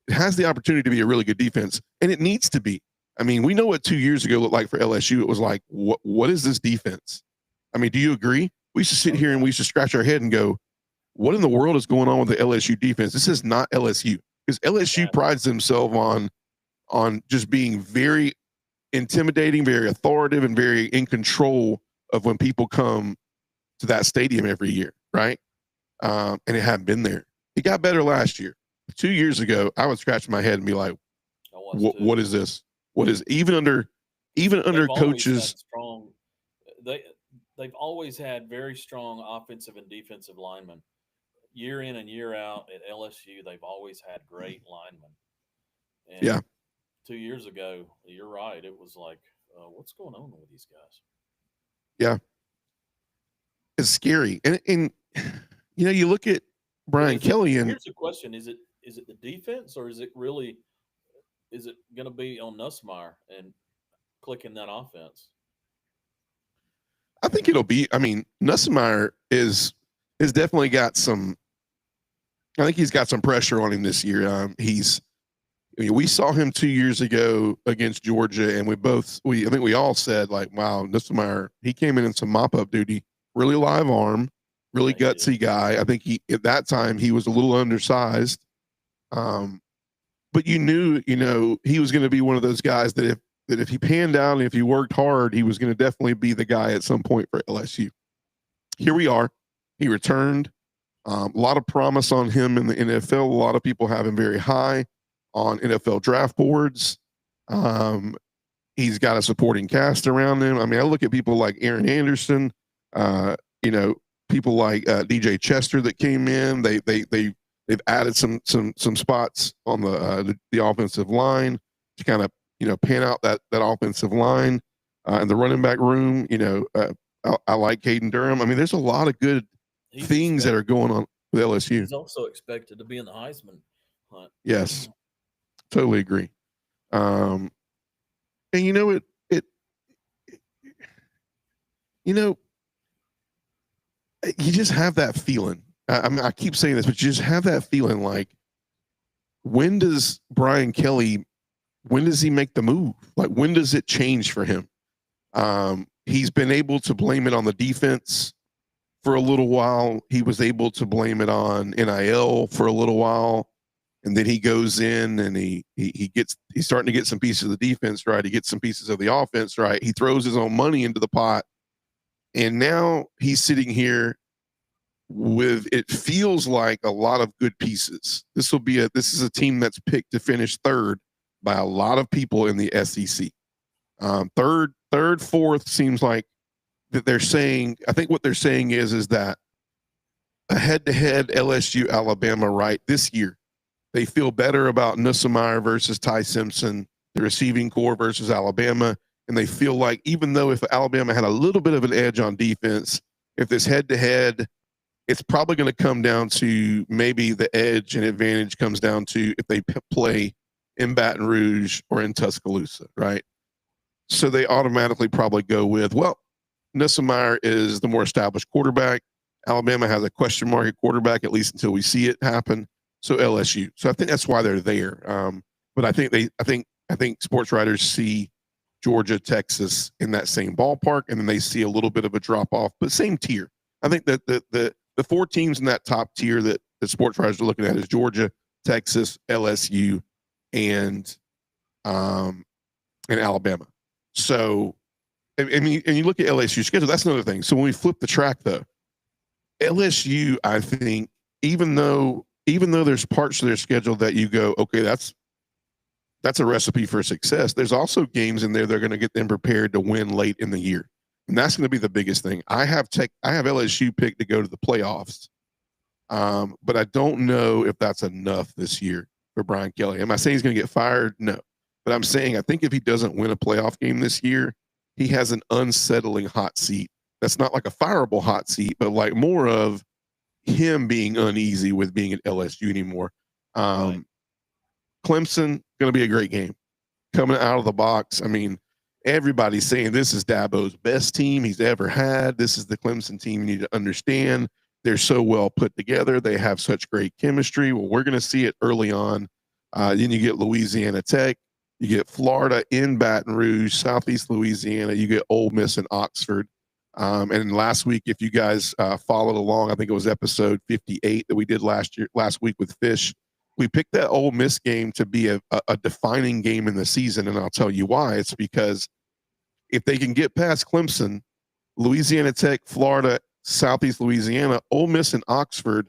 has the opportunity to be a really good defense, and it needs to be. I mean, we know what 2 years ago looked like for LSU. It was like, what is this defense? I mean, do you agree? We should sit here and we should scratch our head and go, what in the world is going on with the LSU defense? This is not LSU, because LSU prides themselves on just being very intimidating, very authoritative, and very in control of when people come to that stadium every year, right? And it hadn't been there. It got better last year. 2 years ago, I would scratch my head and be like, what is this? What is even under coaches? They've always had very strong offensive and defensive linemen. Year in and year out at LSU, they've always had great linemen. And 2 years ago, you're right. It was like, what's going on with these guys? Yeah, it's scary. And you look at Brian Kelly, and here's the question: is it the defense, or is it going to be on Nussmeier and clicking that offense? I think it'll be. I mean, Nussmeier is definitely got some. I think he's got some pressure on him this year. We saw him 2 years ago against Georgia, and I think we all said, like, wow, Nussmeier, he came in some mop-up duty, really live arm, really gutsy guy. I think at that time he was a little undersized. But you knew, he was going to be one of those guys that if he panned out and if he worked hard, he was going to definitely be the guy at some point for LSU. Here we are. He returned. A lot of promise on him in the NFL. A lot of people have him very high on NFL draft boards. He's got a supporting cast around him. I mean, I look at people like Aaron Anderson, people like DJ Chester that came in. They've added some spots on the offensive line to kind of pan out that offensive line and the running back room. I like Caden Durham. I mean, there's a lot of good things that are going on with LSU. He's also expected to be in the Heisman hunt. Yes, totally agree. And you just have that feeling. I keep saying this, but you just have that feeling like, when does Brian Kelly, when does he make the move? Like, when does it change for him? He's been able to blame it on the defense for a little while. He was able to blame it on NIL for a little while. And then he goes in and he's starting to get some pieces of the defense right. He gets some pieces of the offense right. He throws his own money into the pot. And now he's sitting here with, it feels like, a lot of good pieces. This is a team that's picked to finish third by a lot of people in the SEC. Third, fourth seems like that they're saying. I think what they're saying is that a head-to-head LSU Alabama right this year, they feel better about Nussmeier versus Ty Simpson, the receiving core versus Alabama, and they feel like even though if Alabama had a little bit of an edge on defense, if this head-to-head, it's probably going to come down to maybe the edge and advantage comes down to if they play in Baton Rouge or in Tuscaloosa, right? So they automatically probably go with, well, Nussmeier is the more established quarterback. Alabama has a question mark at quarterback, at least until we see it happen. So LSU. So I think that's why they're there. But I think sports writers see Georgia, Texas in that same ballpark, and then they see a little bit of a drop off, but same tier. I think that the four teams in that top tier that the sports writers are looking at is Georgia, Texas, LSU, and Alabama. So, I mean, and you look at LSU's schedule. That's another thing. So when we flip the track, though, LSU, I think, even though there's parts of their schedule that you go, okay, that's a recipe for success. There's also games in there that are going to get them prepared to win late in the year, and that's going to be the biggest thing. I have LSU picked to go to the playoffs, but I don't know if that's enough this year for Brian Kelly. Am I saying he's going to get fired? No, but I'm saying I think if he doesn't win a playoff game this year, he has an unsettling hot seat. That's not like a fireable hot seat, but like more of him being uneasy with being at LSU anymore. Right. Clemson, going to be a great game. Coming out of the box, I mean, everybody's saying this is Dabo's best team he's ever had. This is the Clemson team you need to understand. They're so well put together. They have such great chemistry. Well, we're going to see it early on. Then you get Louisiana Tech. You get Florida in Baton Rouge, Southeast Louisiana. You get Ole Miss in Oxford. And last week, if you guys followed along, I think it was episode 58 that we did last week with Fish. We picked that Ole Miss game to be a defining game in the season, and I'll tell you why. It's because if they can get past Clemson, Louisiana Tech, Florida, Southeast Louisiana, Ole Miss, and Oxford,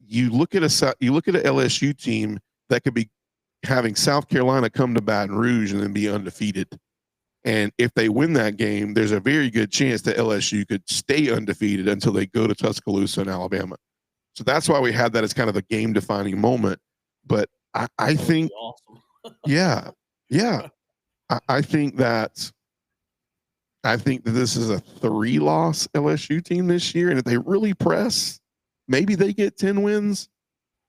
you look at an LSU team that could be having South Carolina come to Baton Rouge and then be undefeated. And if they win that game, there's a very good chance that LSU could stay undefeated until they go to Tuscaloosa and Alabama. So that's why we had that as kind of a game-defining moment. But I think, awesome. yeah. I think that this is a 3-loss LSU team this year, and if they really press, maybe they get 10 wins.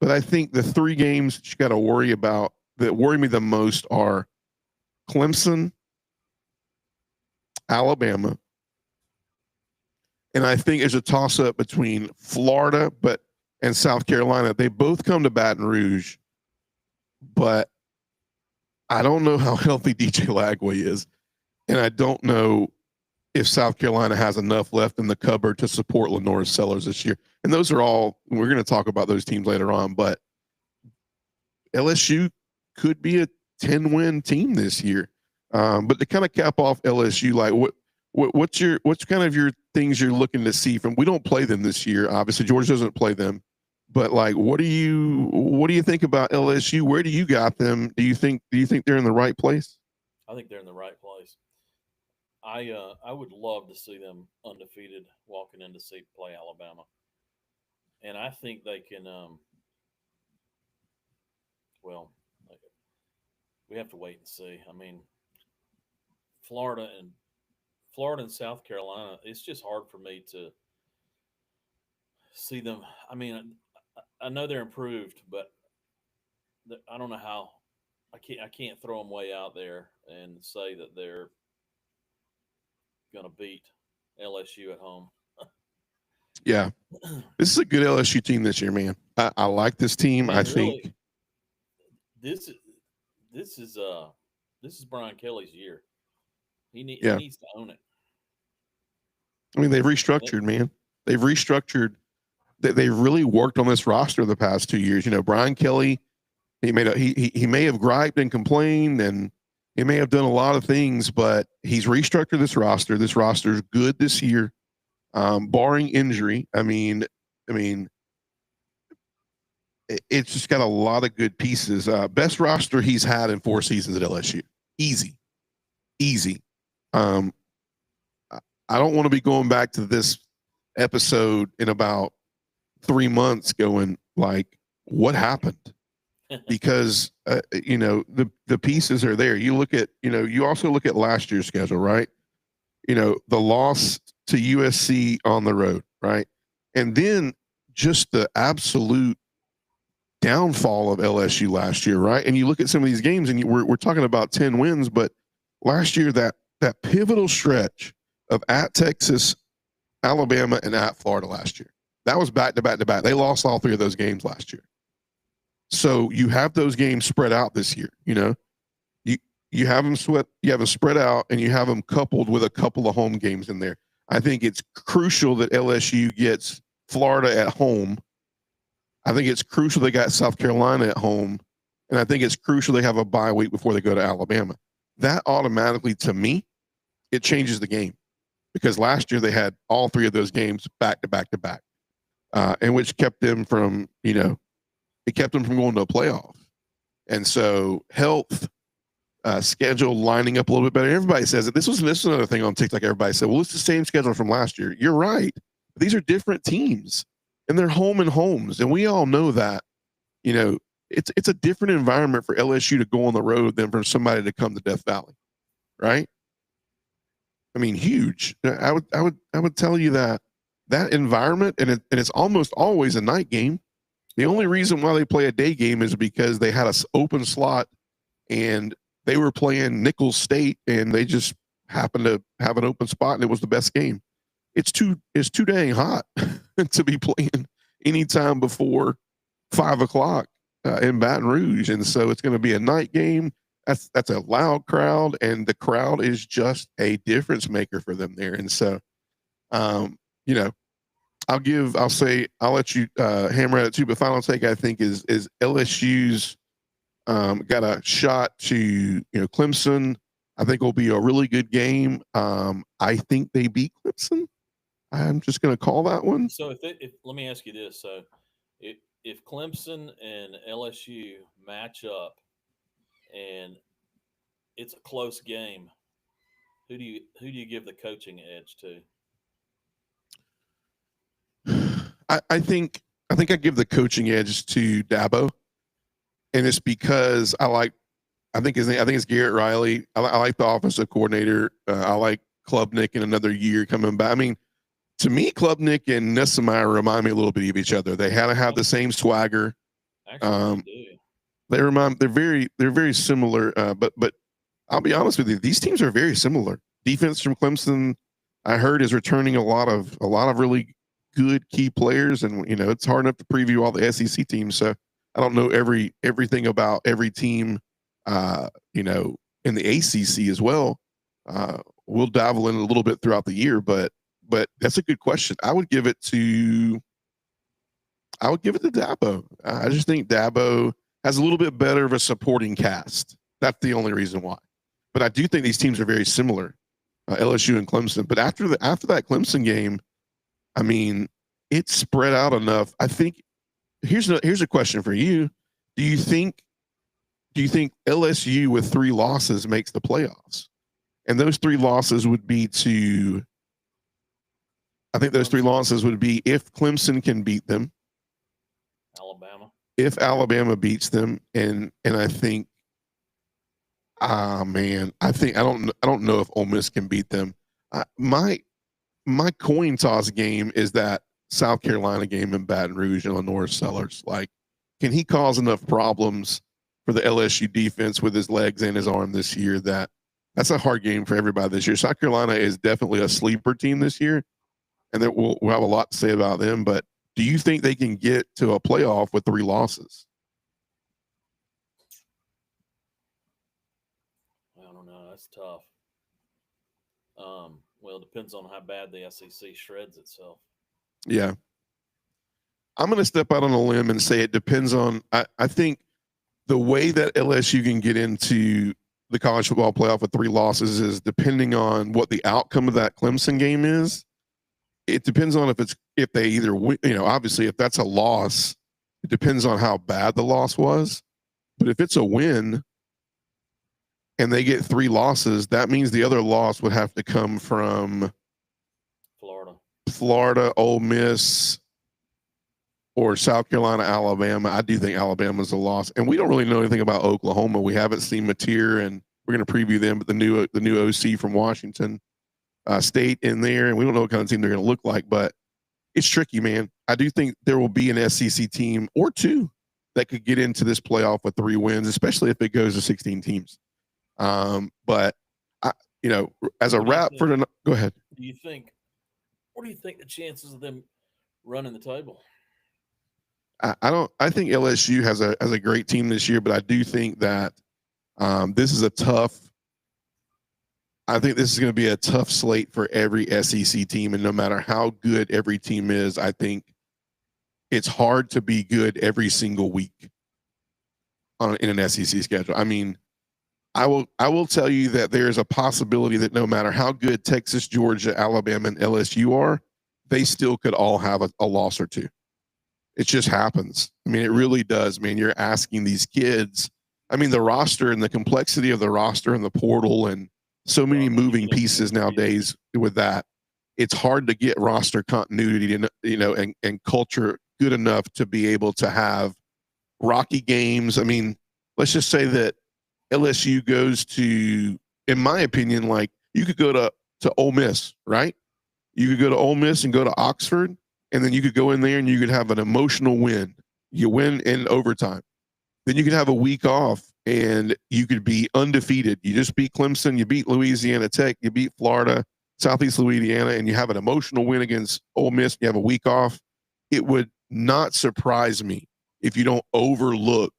But I think the 3 games that you got to worry about that worry me the most are Clemson, Alabama, and I think there's a toss-up between Florida and South Carolina. They both come to Baton Rouge, but I don't know how healthy DJ Lagway is, and I don't know if South Carolina has enough left in the cupboard to support Lenore Sellers this year. And those are all, we're going to talk about those teams later on, but LSU could be a 10-win team this year. But to kind of cap off LSU, like what's kind of your things you're looking to see from? We don't play them this year. Obviously, Georgia doesn't play them. But like, what do you think about LSU? Where do you got them? Do you think they're in the right place? I think they're in the right place. I would love to see them undefeated walking in to see play Alabama, and I think they can. Well, we have to wait and see. I mean, Florida and South Carolina. It's just hard for me to see them. I mean, I know they're improved, but I don't know how. I can't throw them way out there and say that they're going to beat LSU at home. Yeah, this is a good LSU team this year, man. I like this team. Man, I think really, this is Brian Kelly's year. He needs to own it. I mean, they've restructured, man. They've restructured. They really worked on this roster the past 2 years. You know, Brian Kelly, he may have griped and complained, and he may have done a lot of things, but he's restructured this roster. This roster is good this year, barring injury. I mean, it's just got a lot of good pieces. Best roster he's had in 4 seasons at LSU. Easy. Um, I don't want to be going back to this episode in about 3 months going like, what happened? Because you know, the pieces are there. You look at, you know, you also look at last year's schedule, right? You know, the loss to USC on the road, right? And then just the absolute downfall of LSU last year, right? And you look at some of these games, and we're talking about 10 wins, but last year that pivotal stretch of at Texas, Alabama, and at Florida last year, that was back to back to back. They lost all 3 of those games last year. So you have those games spread out this year. You know, you have them spread out, and you have them coupled with a couple of home games in there. I think it's crucial that LSU gets Florida at home. I think it's crucial they got South Carolina at home, and I think it's crucial they have a bye week before they go to Alabama. That automatically, to me, it changes the game, because last year they had all 3 of those games back to back to back, and which kept them from, you know, it kept them from going to a playoff. And so health, schedule lining up a little bit better. Everybody says it. This was another thing on TikTok. Everybody said, well, it's the same schedule from last year. You're right. These are different teams, and they're home and homes. And we all know that, you know, it's a different environment for LSU to go on the road than for somebody to come to Death Valley. Right. I mean, huge. I would tell you that environment, and it's almost always a night game. The only reason why they play a day game is because they had an open slot, and they were playing Nicholls State, and they just happened to have an open spot, and it was the best game. It's too dang hot to be playing anytime before 5:00 in Baton Rouge, and so it's going to be a night game. That's a loud crowd, and the crowd is just a difference maker for them there. And so, you know, I'll let you hammer at it too. But final take, I think, is LSU's got a shot to, you know, Clemson. I think will be a really good game. I think they beat Clemson. I'm just going to call that one. So if let me ask you this: so if Clemson and LSU match up and it's a close game, who do you give the coaching edge to? I think I give the coaching edge to Dabo, and it's because I think it's Garrett Riley. I like the offensive coordinator. I like Klubnik in another year coming back. I mean, to me, Klubnik and Nessemeyer remind me a little bit of each other. They had to have the same swagger. Actually, they're very similar. But I'll be honest with you, these teams are very similar. Defense from Clemson, I heard, is returning a lot of really good key players, and you know, it's hard enough to preview all the SEC teams, so I don't know everything about every team. You know, in the ACC as well. We'll dabble in a little bit throughout the year, but that's a good question. I would give it to Dabo. I just think Dabo has a little bit better of a supporting cast. That's the only reason why. But I do think these teams are very similar, LSU and Clemson. But after that Clemson game, I mean, it's spread out enough. I think here's a question for you. Do you think LSU with 3 losses makes the playoffs? And those 3 losses would be to, I think those 3 losses would be if Clemson can beat them, Alabama, if Alabama beats them, and I think, I don't know if Ole Miss can beat them. My coin toss game is that South Carolina game in Baton Rouge, Illinois Sellers. Like, can he cause enough problems for the LSU defense with his legs and his arm this year? That's a hard game for everybody this year. South Carolina is definitely a sleeper team this year, and that we'll have a lot to say about them. But do you think they can get to a playoff with 3 losses? I don't know. That's tough. Well, it depends on how bad the SEC shreds itself. Yeah. I'm going to step out on a limb and say it depends on. I think the way that LSU can get into the college football playoff with 3 losses is depending on what the outcome of that Clemson game is. It depends on if they either win, obviously if that's a loss, it depends on how bad the loss was. But if it's a win and they get 3 losses, that means the other loss would have to come from Florida, Ole Miss, or South Carolina, Alabama. I do think Alabama's a loss. And we don't really know anything about Oklahoma. We haven't seen Mateer, and we're going to preview them, but the new OC from Washington State in there, and we don't know what kind of team they're going to look like, but it's tricky, man. I do think there will be an SEC team or 2 that could get into this playoff with 3 wins, especially if it goes to 16 teams. But as a wrap for tonight, go ahead. What do you think the chances of them running the table? I think LSU has a great team this year, but I do think that this is I think this is going to be a tough slate for every SEC team, and no matter how good every team is, I think it's hard to be good every single week in an SEC schedule. I mean, I will tell you that there is a possibility that no matter how good Texas, Georgia, Alabama, and LSU are, they still could all have a loss or 2. It just happens. I mean, it really does, man. You're asking these kids. I mean, the roster and the complexity of the roster and the portal and so many moving pieces nowadays with that. It's hard to get roster continuity and culture good enough to be able to have rocky games. I mean, let's just say that LSU goes to, in my opinion, like you could go to Ole Miss, right? You could go to Ole Miss and go to Oxford, and then you could go in there and you could have an emotional win. You win in overtime. Then you could have a week off and you could be undefeated. You just beat Clemson, you beat Louisiana Tech, you beat Florida, Southeast Louisiana, and you have an emotional win against Ole Miss. You have a week off. It would not surprise me if you don't overlook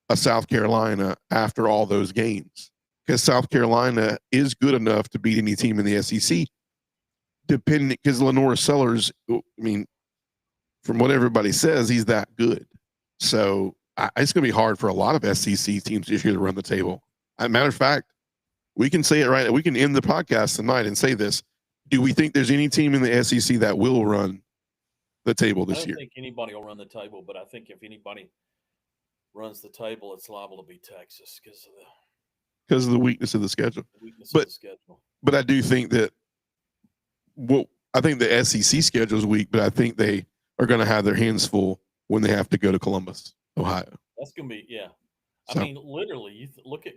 a South Carolina after all those games, because South Carolina is good enough to beat any team in the SEC. Because Lenore Sellers, I mean, from what everybody says, he's that good. So it's going to be hard for a lot of SEC teams this year to run the table. As a matter of fact, we can say it right. We can end the podcast tonight and say this. Do we think there's any team in the SEC that will run the table this year? I don't think anybody will run the table, but I think if anybody runs the table, it's liable to be Texas because of the weakness of the schedule. But I do think that I think the SEC schedule is weak, but I think they are going to have their hands full when they have to go to Columbus, Ohio. That's going to be, yeah. So, I mean, literally, you look at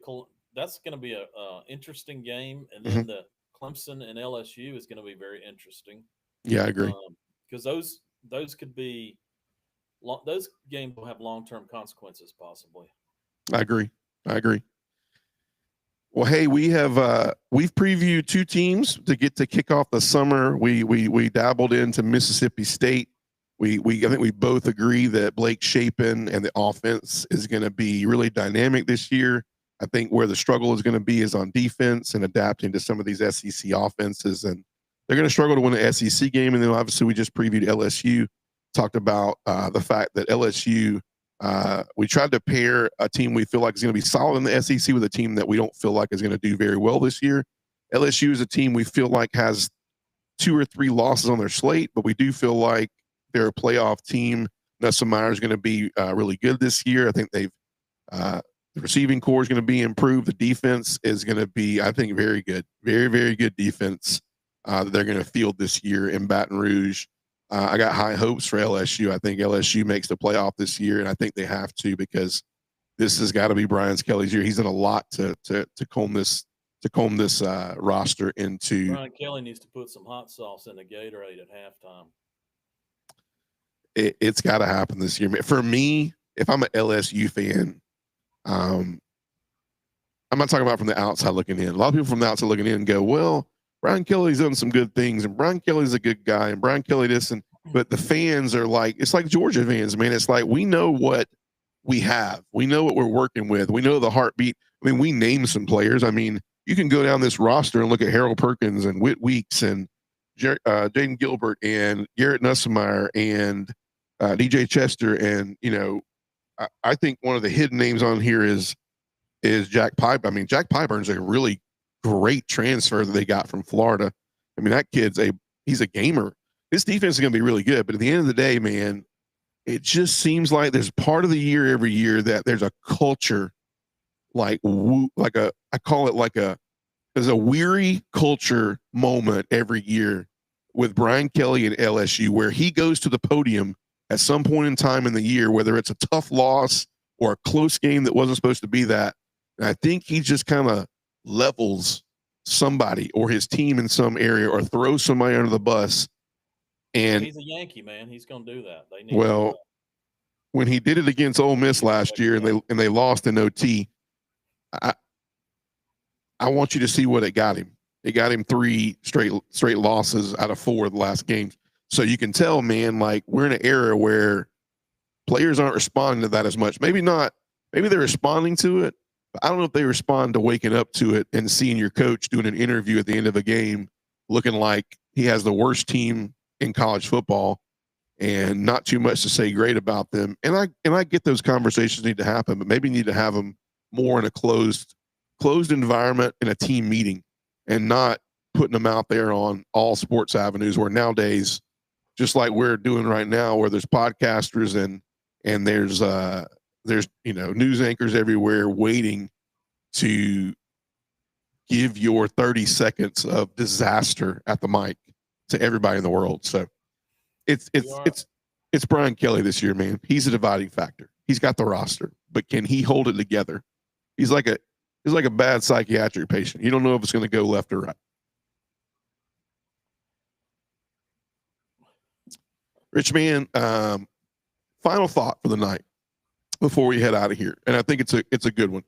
that's going to be a interesting game, and then the Clemson and LSU is going to be very interesting. Yeah, I agree. Because those could be those games will have long-term consequences, possibly. I agree. Well, hey, we've previewed 2 teams to get to kick off the summer. We dabbled into Mississippi State. I think we both agree that Blake Shapen and the offense is going to be really dynamic this year. I think where the struggle is going to be is on defense and adapting to some of these SEC offenses, and they're going to struggle to win an SEC game. And then obviously we just previewed LSU, talked about the fact that LSU. We tried to pair a team we feel like is going to be solid in the SEC with a team that we don't feel like is going to do very well this year. LSU is a team we feel like has 2 or 3 losses on their slate, but we do feel like they're a playoff team. Nussmeier is going to be really good this year. I think the receiving core is going to be improved. The defense is going to be, I think, very good, very, very good defense that they're going to field this year in Baton Rouge. I got high hopes for LSU. I think LSU makes the playoff this year, and I think they have to because this has got to be Brian Kelly's year. He's done a lot to comb this roster into. Brian Kelly needs to put some hot sauce in the Gatorade at halftime. It's got to happen this year. For me, if I'm an LSU fan, I'm not talking about from the outside looking in. A lot of people from the outside looking in go, well, Brian Kelly's done some good things, and Brian Kelly's a good guy, and Brian Kelly this, but the fans are like, it's like Georgia fans, man. It's like we know what we have. We know what we're working with. We know the heartbeat. I mean, we named some players. I mean, you can go down this roster and look at Harold Perkins and Whit Weeks and Jaden Gilbert and Garrett Nussmeyer and DJ Chester. And, I think one of the hidden names on here is Jack Pipe. I mean, Jack Pyburn's a really great transfer that they got from Florida. I mean, that kid's he's a gamer. His defense is going to be really good. But at the end of the day, man, it just seems like there's part of the year every year that there's a culture I call it there's a weary culture moment every year with Brian Kelly and LSU where he goes to the podium at some point in time in the year, whether it's a tough loss or a close game that wasn't supposed to be that. And I think he just kind of levels somebody or his team in some area or throws somebody under the bus. And he's a Yankee, man. He's going to do that. They need to do that. When he did it against Ole Miss last year and they lost in OT, I want you to see what it got him. It got him 3 straight losses out of 4 of the last games. So you can tell, man, like we're in an era where players aren't responding to that as much. Maybe not. Maybe they're responding to it, but I don't know if they respond to waking up to it and seeing your coach doing an interview at the end of a game looking like he has the worst team in college football and not too much to say great about them. And I get those conversations need to happen, but maybe need to have them more in a closed environment in a team meeting and not putting them out there on all sports avenues where nowadays, just like we're doing right now, where there's podcasters and there's news anchors everywhere waiting to give your 30 seconds of disaster at the mic to everybody in the world. So it's Brian Kelly this year, man. He's a dividing factor. He's got the roster, but can he hold it together? He's like a bad psychiatric patient. You don't know if it's going to go left or right. Rich man, final thought for the night before we head out of here, and I think it's a good one.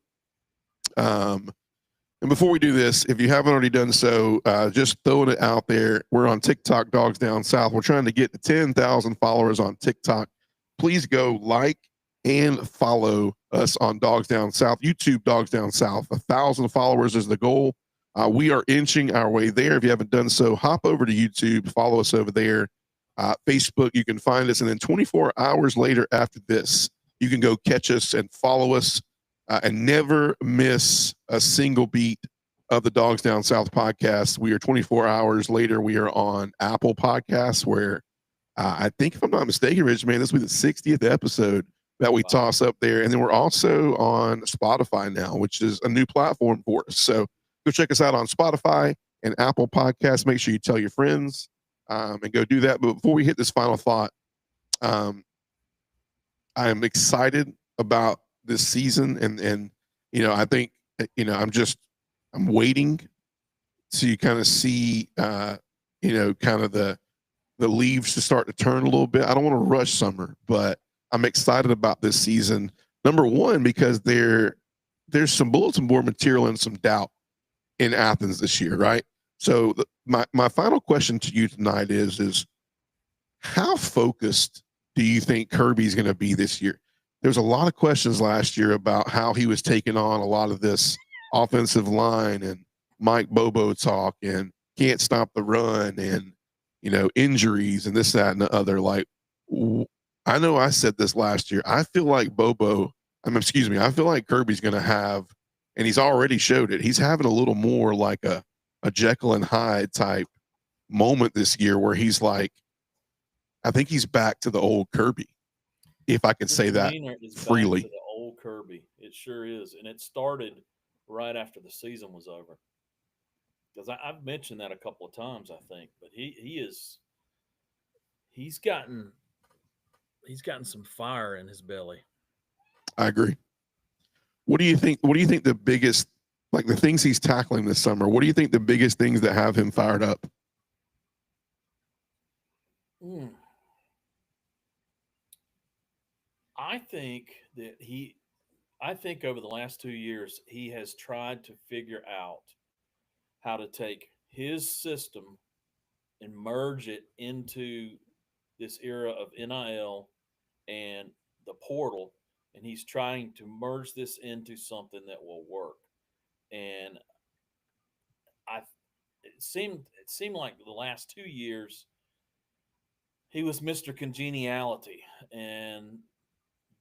And before we do this, if you haven't already done so, just throwing it out there. We're on TikTok, Dogs Down South. We're trying to get to 10,000 followers on TikTok. Please go like and follow us on Dogs Down South. YouTube, Dogs Down South. 1,000 followers is the goal. We are inching our way there. If you haven't done so, hop over to YouTube, follow us over there. Facebook, you can find us. And then 24 hours later after this, you can go catch us and follow us and never miss a single beat of the Dogs Down South podcast. We are 24 hours later. We are on Apple Podcasts where I think, if I'm not mistaken, Rich, man, this will be the 60th episode that we toss up there. And then we're also on Spotify now, which is a new platform for us. So go check us out on Spotify and Apple Podcasts. Make sure you tell your friends and go do that. But before we hit this final thought, I am excited about this season. And I think, I'm waiting to kind of see, kind of the leaves to start to turn a little bit. I don't want to rush summer, but I'm excited about this season. Number one, because there's some bulletin board material and some doubt in Athens this year, right? So my final question to you tonight is how focused do you think Kirby's going to be this year? There's a lot of questions last year about how he was taking on a lot of this offensive line and Mike Bobo talk and can't stop the run and, injuries and this, that, and the other. Like, I know I said this last year. I feel like I feel like Kirby's going to have, and he's already showed it. He's having a little more like a Jekyll and Hyde type moment this year where he's like, I think he's back to the old Kirby, if I can say that freely. Back to the old Kirby. It sure is. And it started right after the season was over. Because I've mentioned that a couple of times, I think. But he's gotten some fire in his belly. I agree. What do you think the biggest, like the things he's tackling this summer, what do you think the biggest things that have him fired up? I think over the last 2 years, he has tried to figure out how to take his system and merge it into this era of NIL and the portal. And he's trying to merge this into something that will work. And I it seemed like the last 2 years he was Mr. Congeniality, and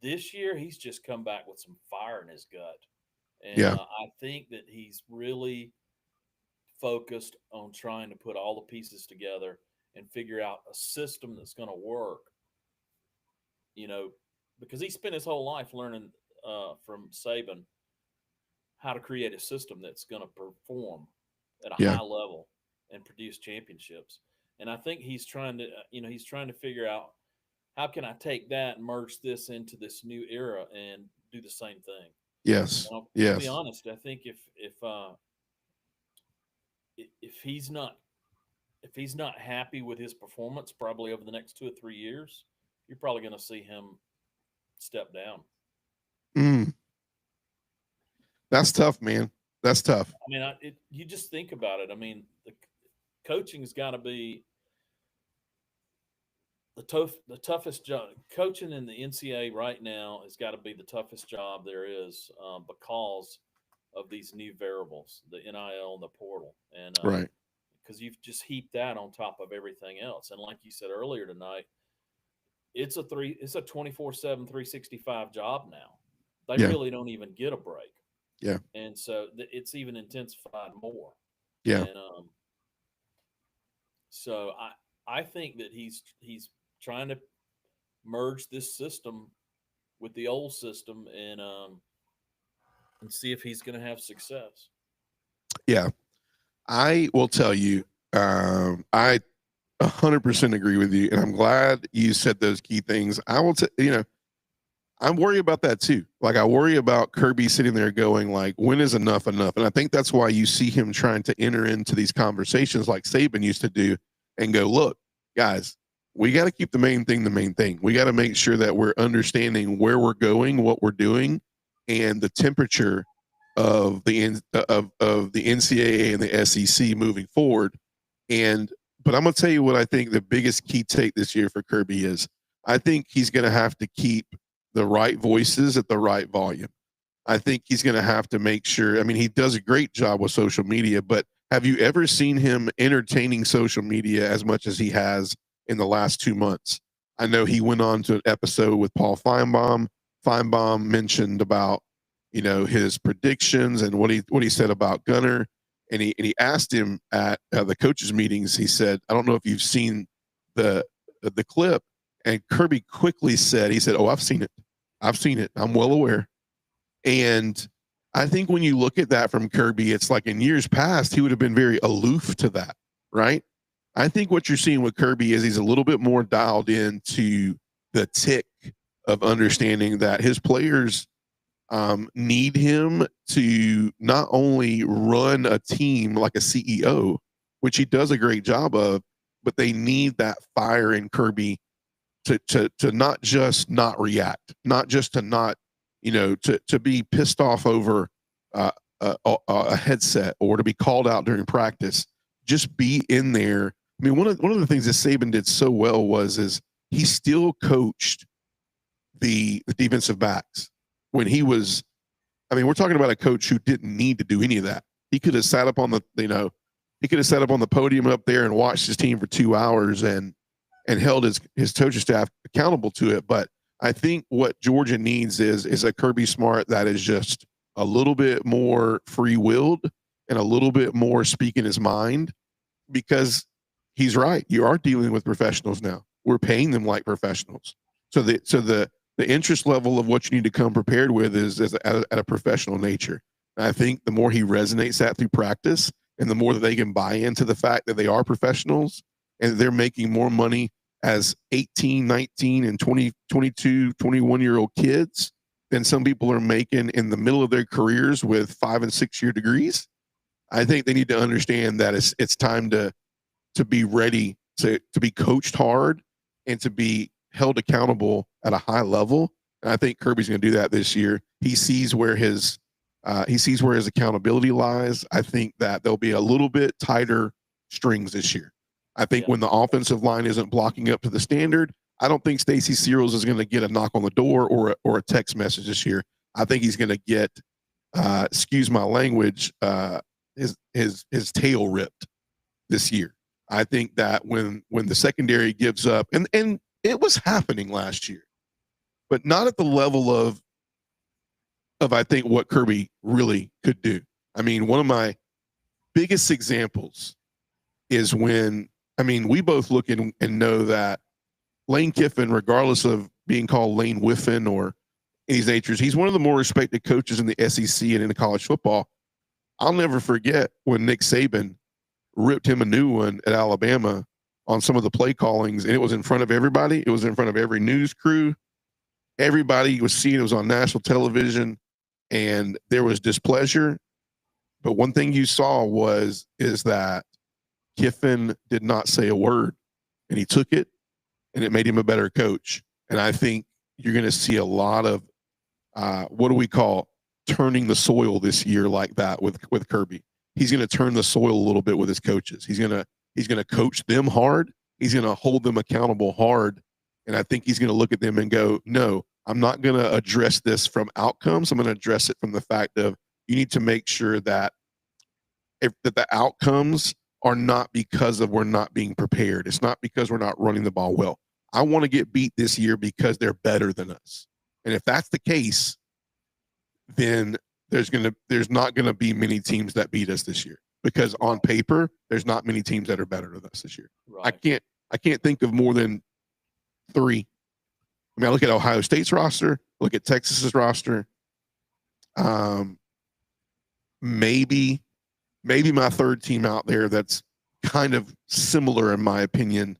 this year he's just come back with some fire in his gut, and Yeah. I think that he's really focused on trying to put all the pieces together and figure out a system that's going to work. You know, because he spent his whole life learning from Saban how to create a system that's going to perform at a Yeah. high level and produce championships. And I think he's trying to, he's trying to figure out how can I take that and merge this into this new era and do the same thing. Yes. I'll be Yes. honest. I think if he's not happy with his performance, probably over the next 2 or 3 years, you're probably going to see him step down. Mm. That's tough, man. That's tough. I mean, you just think about it. I mean, the coaching has got to be the toughest job. Coaching in the NCAA right now has got to be the toughest job there is because of these new variables, the NIL and the portal, and Right. because you've just heaped that on top of everything else. And like you said earlier tonight, it's a 24/7, 365 job now. They Yeah. really don't even get a break. Yeah. And so it's even intensified more. Yeah. And so I think that he's trying to merge this system with the old system and see if he's going to have success. Yeah. I will tell you, I 100% agree with you, and I'm glad you said those key things. I will, I'm worried about that too. Like I worry about Kirby sitting there going like, when is enough enough? And I think that's why you see him trying to enter into these conversations like Saban used to do and go, look, guys, we got to keep the main thing the main thing. We got to make sure that we're understanding where we're going, what we're doing, and the temperature of the NCAA and the SEC moving forward. But I'm gonna tell you what I think the biggest key take this year for Kirby is. I think he's gonna have to keep the right voices at the right volume. I think he's gonna have to make sure. I mean, he does a great job with social media, but have you ever seen him entertaining social media as much as he has in the last 2 months? I know he went on to an episode with Paul Feinbaum. Feinbaum mentioned about his predictions and what he said about Gunner, and he asked him at the coaches meetings. He said, "I don't know if you've seen the clip," and Kirby quickly said, "He said, oh, I've seen it. I've seen it. I'm well aware." And I think when you look at that from Kirby, it's like in years past he would have been very aloof to that, right? I think what you're seeing with Kirby is he's a little bit more dialed into the tick of understanding that his players need him to not only run a team like a CEO, which he does a great job of, but they need that fire in Kirby to not just not react, not just to not, to be pissed off over a headset or to be called out during practice. Just be in there. I mean, one of the things that Saban did so well is he still coached the defensive backs when he was. I mean, we're talking about a coach who didn't need to do any of that. He could have sat up on the, he could have sat up on the podium up there and watched his team for 2 hours and held his coaching staff accountable to it. But I think what Georgia needs is a Kirby Smart that is just a little bit more free-willed and a little bit more speaking his mind, because he's right. You are dealing with professionals now. We're paying them like professionals. So the interest level of what you need to come prepared with is at a professional nature. And I think the more he resonates that through practice and the more that they can buy into the fact that they are professionals and they're making more money as 18, 19, and 20, 22, 21-year-old kids than some people are making in the middle of their careers with 5 and 6 year degrees. I think they need to understand that it's time to be ready to be coached hard and to be held accountable at a high level. And I think Kirby's going to do that this year. He sees where his accountability lies. I think that there'll be a little bit tighter strings this year. I think when the offensive line isn't blocking up to the standard, I don't think Stacy Searels is going to get a knock on the door or a text message this year. I think he's going to get, excuse my language, his tail ripped this year. I think that when the secondary gives up, and it was happening last year, but not at the level of I think what Kirby really could do. I mean, one of my biggest examples is when, I mean, we both look and know that Lane Kiffin, regardless of being called Lane Whiffen or any of these natures, he's one of the more respected coaches in the SEC and in the college football. I'll never forget when Nick Saban ripped him a new one at Alabama on some of the play callings, and it was in front of everybody. It was in front of every news crew. Everybody was seeing it. Was on national television, and there was displeasure. But one thing you saw is that Kiffin did not say a word, and he took it, and it made him a better coach. And I think you're going to see a lot of what do we call turning the soil this year like that with Kirby. He's going to turn the soil a little bit with his coaches. He's going to coach them hard. He's going to hold them accountable hard. And I think he's going to look at them and go, no, I'm not going to address this from outcomes. I'm going to address it from the fact of you need to make sure that that the outcomes are not because of we're not being prepared. It's not because we're not running the ball well. I want to get beat this year because they're better than us. And if that's the case, then there's not going to be many teams that beat us this year, because on paper there's not many teams that are better than us this year. Right. I can't think of more than 3. I mean, I look at Ohio State's roster, look at Texas's roster. Maybe my third team out there that's kind of similar in my opinion.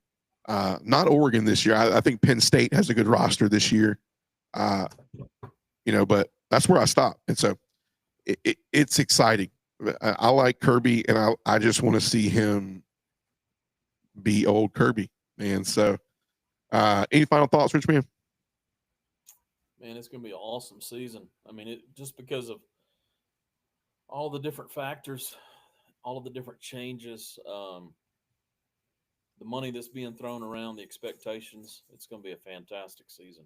Not Oregon this year. I think Penn State has a good roster this year. But that's where I stop. And so it's exciting. I like Kirby, and I just want to see him be old Kirby, man. So any final thoughts, Rich Man? Man, it's going to be an awesome season. I mean, just because of all the different factors, all of the different changes, the money that's being thrown around, the expectations, it's going to be a fantastic season.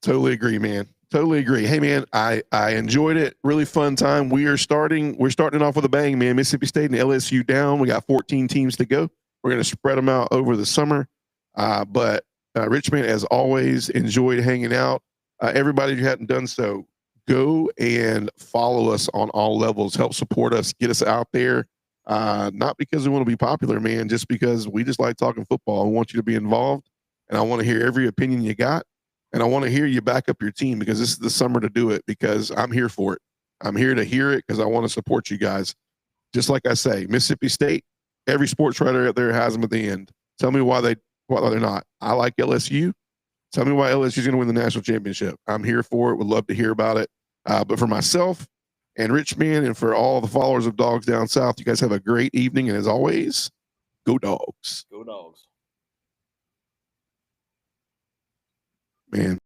Totally agree, man. Totally agree. Hey, man, I enjoyed it. Really fun time. We're starting off with a bang, man. Mississippi State and LSU down. We got 14 teams to go. We're going to spread them out over the summer. But Richmond, as always, enjoyed hanging out. Everybody who hadn't done so, go and follow us on all levels. Help support us. Get us out there. Not because we want to be popular, man, just because we just like talking football. I want you to be involved, and I want to hear every opinion you got. And I want to hear you back up your team, because this is the summer to do it, because I'm here for it. I'm here to hear it because I want to support you guys. Just like I say, Mississippi State, every sports writer out there has them at the end. Tell me why they're not. I like LSU. Tell me why LSU is going to win the national championship. I'm here for it. Would love to hear about it. But for myself and Rich Man, and for all the followers of Dogs Down South, you guys have a great evening. And as always, go Dogs. Go Dogs. Man.